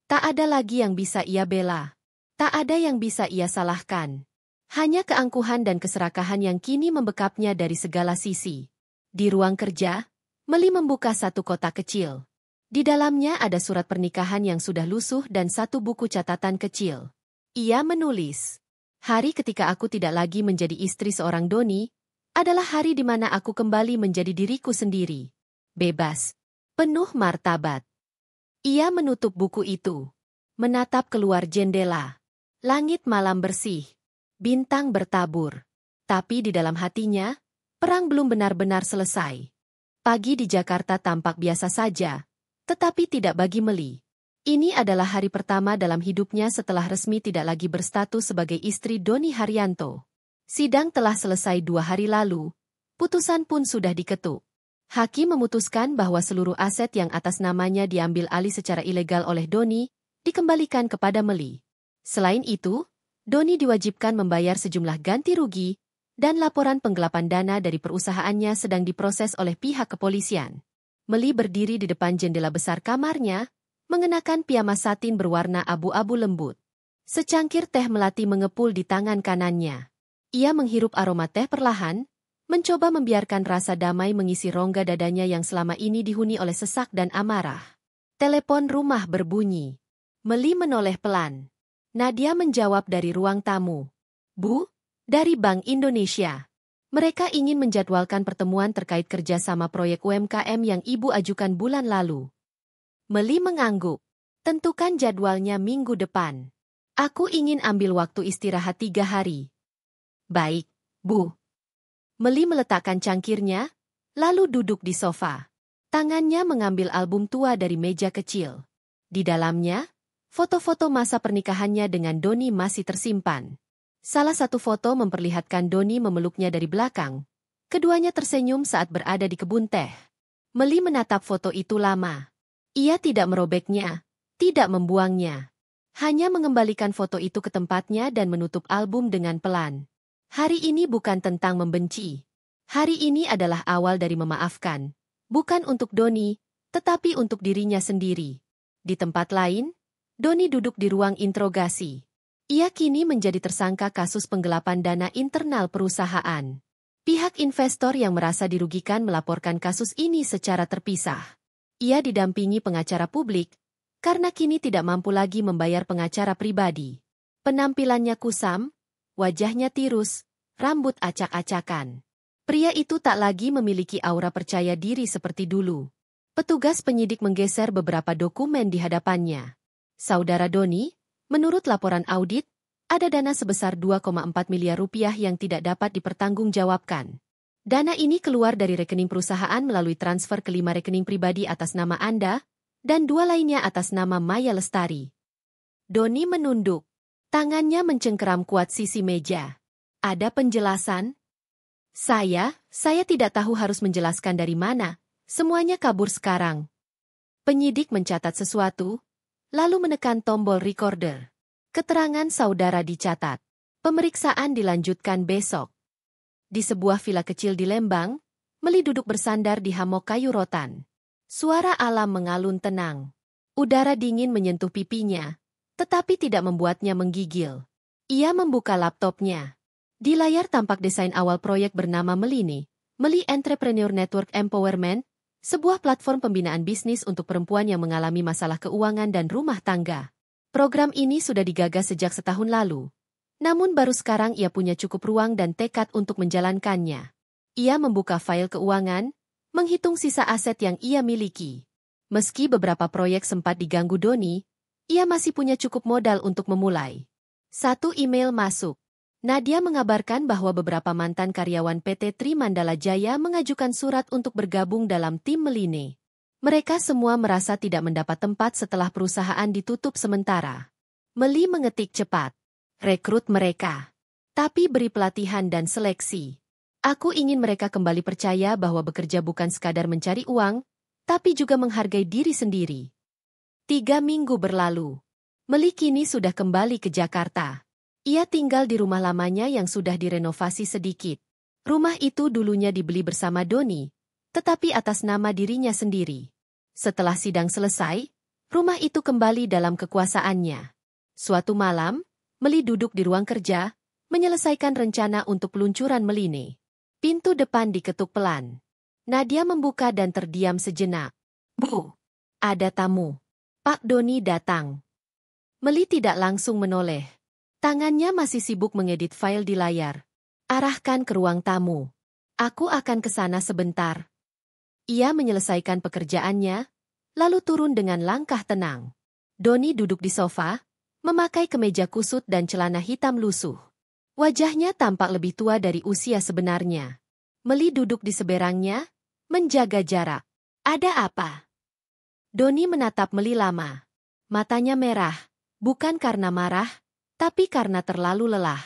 Tak ada lagi yang bisa ia bela. Tak ada yang bisa ia salahkan. Hanya keangkuhan dan keserakahan yang kini membekapnya dari segala sisi. Di ruang kerja, Meli membuka satu kotak kecil. Di dalamnya ada surat pernikahan yang sudah lusuh dan satu buku catatan kecil. Ia menulis, "Hari ketika aku tidak lagi menjadi istri seorang Doni, adalah hari di mana aku kembali menjadi diriku sendiri. Bebas. Penuh martabat." Ia menutup buku itu. Menatap keluar jendela. Langit malam bersih. Bintang bertabur. Tapi di dalam hatinya, perang belum benar-benar selesai. Pagi di Jakarta tampak biasa saja, tetapi tidak bagi Meli. Ini adalah hari pertama dalam hidupnya setelah resmi tidak lagi berstatus sebagai istri Doni Haryanto. Sidang telah selesai 2 hari lalu, putusan pun sudah diketuk. Hakim memutuskan bahwa seluruh aset yang atas namanya diambil alih secara ilegal oleh Doni, dikembalikan kepada Meli. Selain itu, Doni diwajibkan membayar sejumlah ganti rugi, dan laporan penggelapan dana dari perusahaannya sedang diproses oleh pihak kepolisian. Meli berdiri di depan jendela besar kamarnya, mengenakan piyama satin berwarna abu-abu lembut. Secangkir teh melati mengepul di tangan kanannya. Ia menghirup aroma teh perlahan, mencoba membiarkan rasa damai mengisi rongga dadanya yang selama ini dihuni oleh sesak dan amarah. Telepon rumah berbunyi. Meli menoleh pelan. Nadia menjawab dari ruang tamu. Bu, dari Bank Indonesia. Mereka ingin menjadwalkan pertemuan terkait kerjasama proyek UMKM yang Ibu ajukan bulan lalu. Meli mengangguk. Tentukan jadwalnya minggu depan. Aku ingin ambil waktu istirahat 3 hari. Baik, Bu. Meli meletakkan cangkirnya, lalu duduk di sofa. Tangannya mengambil album tua dari meja kecil. Di dalamnya, foto-foto masa pernikahannya dengan Doni masih tersimpan. Salah satu foto memperlihatkan Doni memeluknya dari belakang. Keduanya tersenyum saat berada di kebun teh. Meli menatap foto itu lama. Ia tidak merobeknya, tidak membuangnya. Hanya mengembalikan foto itu ke tempatnya dan menutup album dengan pelan. Hari ini bukan tentang membenci. Hari ini adalah awal dari memaafkan. Bukan untuk Doni, tetapi untuk dirinya sendiri. Di tempat lain, Doni duduk di ruang interogasi. Ia kini menjadi tersangka kasus penggelapan dana internal perusahaan. Pihak investor yang merasa dirugikan melaporkan kasus ini secara terpisah. Ia didampingi pengacara publik, karena kini tidak mampu lagi membayar pengacara pribadi. Penampilannya kusam, wajahnya tirus, rambut acak-acakan. Pria itu tak lagi memiliki aura percaya diri seperti dulu. Petugas penyidik menggeser beberapa dokumen di hadapannya. Saudara Doni, menurut laporan audit, ada dana sebesar 2,4 miliar rupiah yang tidak dapat dipertanggungjawabkan. Dana ini keluar dari rekening perusahaan melalui transfer ke 5 rekening pribadi atas nama Anda, dan 2 lainnya atas nama Maya Lestari. Doni menunduk. Tangannya mencengkeram kuat sisi meja. Ada penjelasan? Saya tidak tahu harus menjelaskan dari mana. Semuanya kabur sekarang. Penyidik mencatat sesuatu, lalu menekan tombol recorder. Keterangan saudara dicatat. Pemeriksaan dilanjutkan besok. Di sebuah villa kecil di Lembang, Meli duduk bersandar di hamok kayu rotan. Suara alam mengalun tenang. Udara dingin menyentuh pipinya, tetapi tidak membuatnya menggigil. Ia membuka laptopnya. Di layar tampak desain awal proyek bernama Melini, Meli Entrepreneur Network Empowerment, sebuah platform pembinaan bisnis untuk perempuan yang mengalami masalah keuangan dan rumah tangga. Program ini sudah digagas sejak setahun lalu. Namun baru sekarang ia punya cukup ruang dan tekad untuk menjalankannya. Ia membuka file keuangan, menghitung sisa aset yang ia miliki. Meski beberapa proyek sempat diganggu Doni, ia masih punya cukup modal untuk memulai. 1 email masuk. Nadia mengabarkan bahwa beberapa mantan karyawan PT Tri Mandala Jaya mengajukan surat untuk bergabung dalam tim Meline. Mereka semua merasa tidak mendapat tempat setelah perusahaan ditutup sementara. Meli mengetik cepat. Rekrut mereka. Tapi beri pelatihan dan seleksi. Aku ingin mereka kembali percaya bahwa bekerja bukan sekadar mencari uang, tapi juga menghargai diri sendiri. 3 minggu berlalu. Meli kini sudah kembali ke Jakarta. Ia tinggal di rumah lamanya yang sudah direnovasi sedikit. Rumah itu dulunya dibeli bersama Doni, tetapi atas nama dirinya sendiri. Setelah sidang selesai, rumah itu kembali dalam kekuasaannya. Suatu malam, Meli duduk di ruang kerja, menyelesaikan rencana untuk peluncuran Meline. Pintu depan diketuk pelan. Nadia membuka dan terdiam sejenak. Bu, ada tamu. Pak Doni datang. Meli tidak langsung menoleh. Tangannya masih sibuk mengedit file di layar. Arahkan ke ruang tamu. Aku akan ke sana sebentar. Ia menyelesaikan pekerjaannya, lalu turun dengan langkah tenang. Doni duduk di sofa, memakai kemeja kusut dan celana hitam lusuh. Wajahnya tampak lebih tua dari usia sebenarnya. Meli duduk di seberangnya, menjaga jarak. Ada apa? Doni menatap Meli lama. Matanya merah, bukan karena marah, tapi karena terlalu lelah.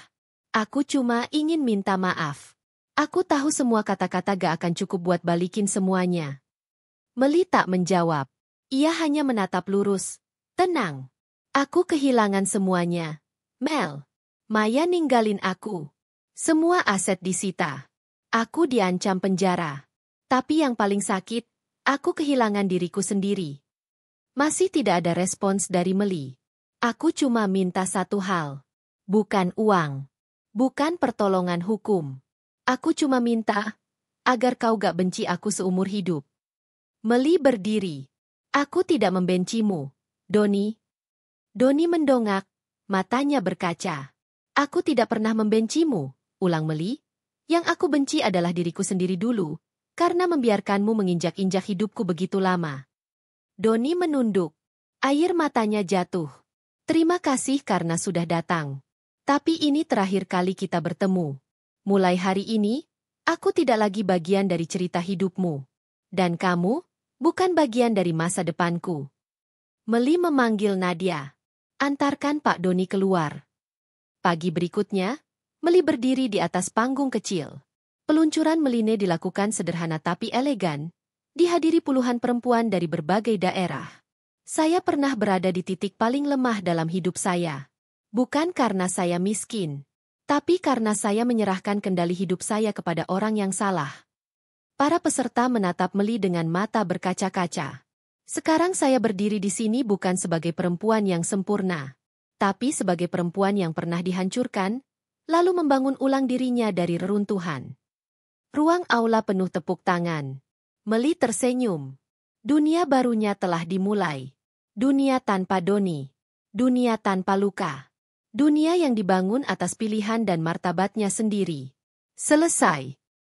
Aku cuma ingin minta maaf. Aku tahu semua kata-kata gak akan cukup buat balikin semuanya. Meli tak menjawab. Ia hanya menatap lurus. Tenang. Aku kehilangan semuanya. Mel. Maya ninggalin aku. Semua aset disita. Aku diancam penjara. Tapi yang paling sakit, aku kehilangan diriku sendiri. Masih tidak ada respons dari Meli. Aku cuma minta satu hal. Bukan uang. Bukan pertolongan hukum. Aku cuma minta agar kau gak benci aku seumur hidup. Meli berdiri. Aku tidak membencimu, Doni. Doni mendongak, matanya berkaca. Aku tidak pernah membencimu, ulang Meli. Yang aku benci adalah diriku sendiri dulu, karena membiarkanmu menginjak-injak hidupku begitu lama. Doni menunduk. Air matanya jatuh. Terima kasih karena sudah datang. Tapi ini terakhir kali kita bertemu. Mulai hari ini, aku tidak lagi bagian dari cerita hidupmu. Dan kamu, bukan bagian dari masa depanku. Meli memanggil Nadia. Antarkan Pak Doni keluar. Pagi berikutnya, Meli berdiri di atas panggung kecil. Peluncuran Meline dilakukan sederhana tapi elegan, dihadiri puluhan perempuan dari berbagai daerah. Saya pernah berada di titik paling lemah dalam hidup saya. Bukan karena saya miskin, tapi karena saya menyerahkan kendali hidup saya kepada orang yang salah. Para peserta menatap Meli dengan mata berkaca-kaca. Sekarang saya berdiri di sini bukan sebagai perempuan yang sempurna, tapi sebagai perempuan yang pernah dihancurkan, lalu membangun ulang dirinya dari reruntuhan. Ruang aula penuh tepuk tangan. Meli tersenyum. Dunia barunya telah dimulai. Dunia tanpa Doni. Dunia tanpa luka. Dunia yang dibangun atas pilihan dan martabatnya sendiri. Selesai.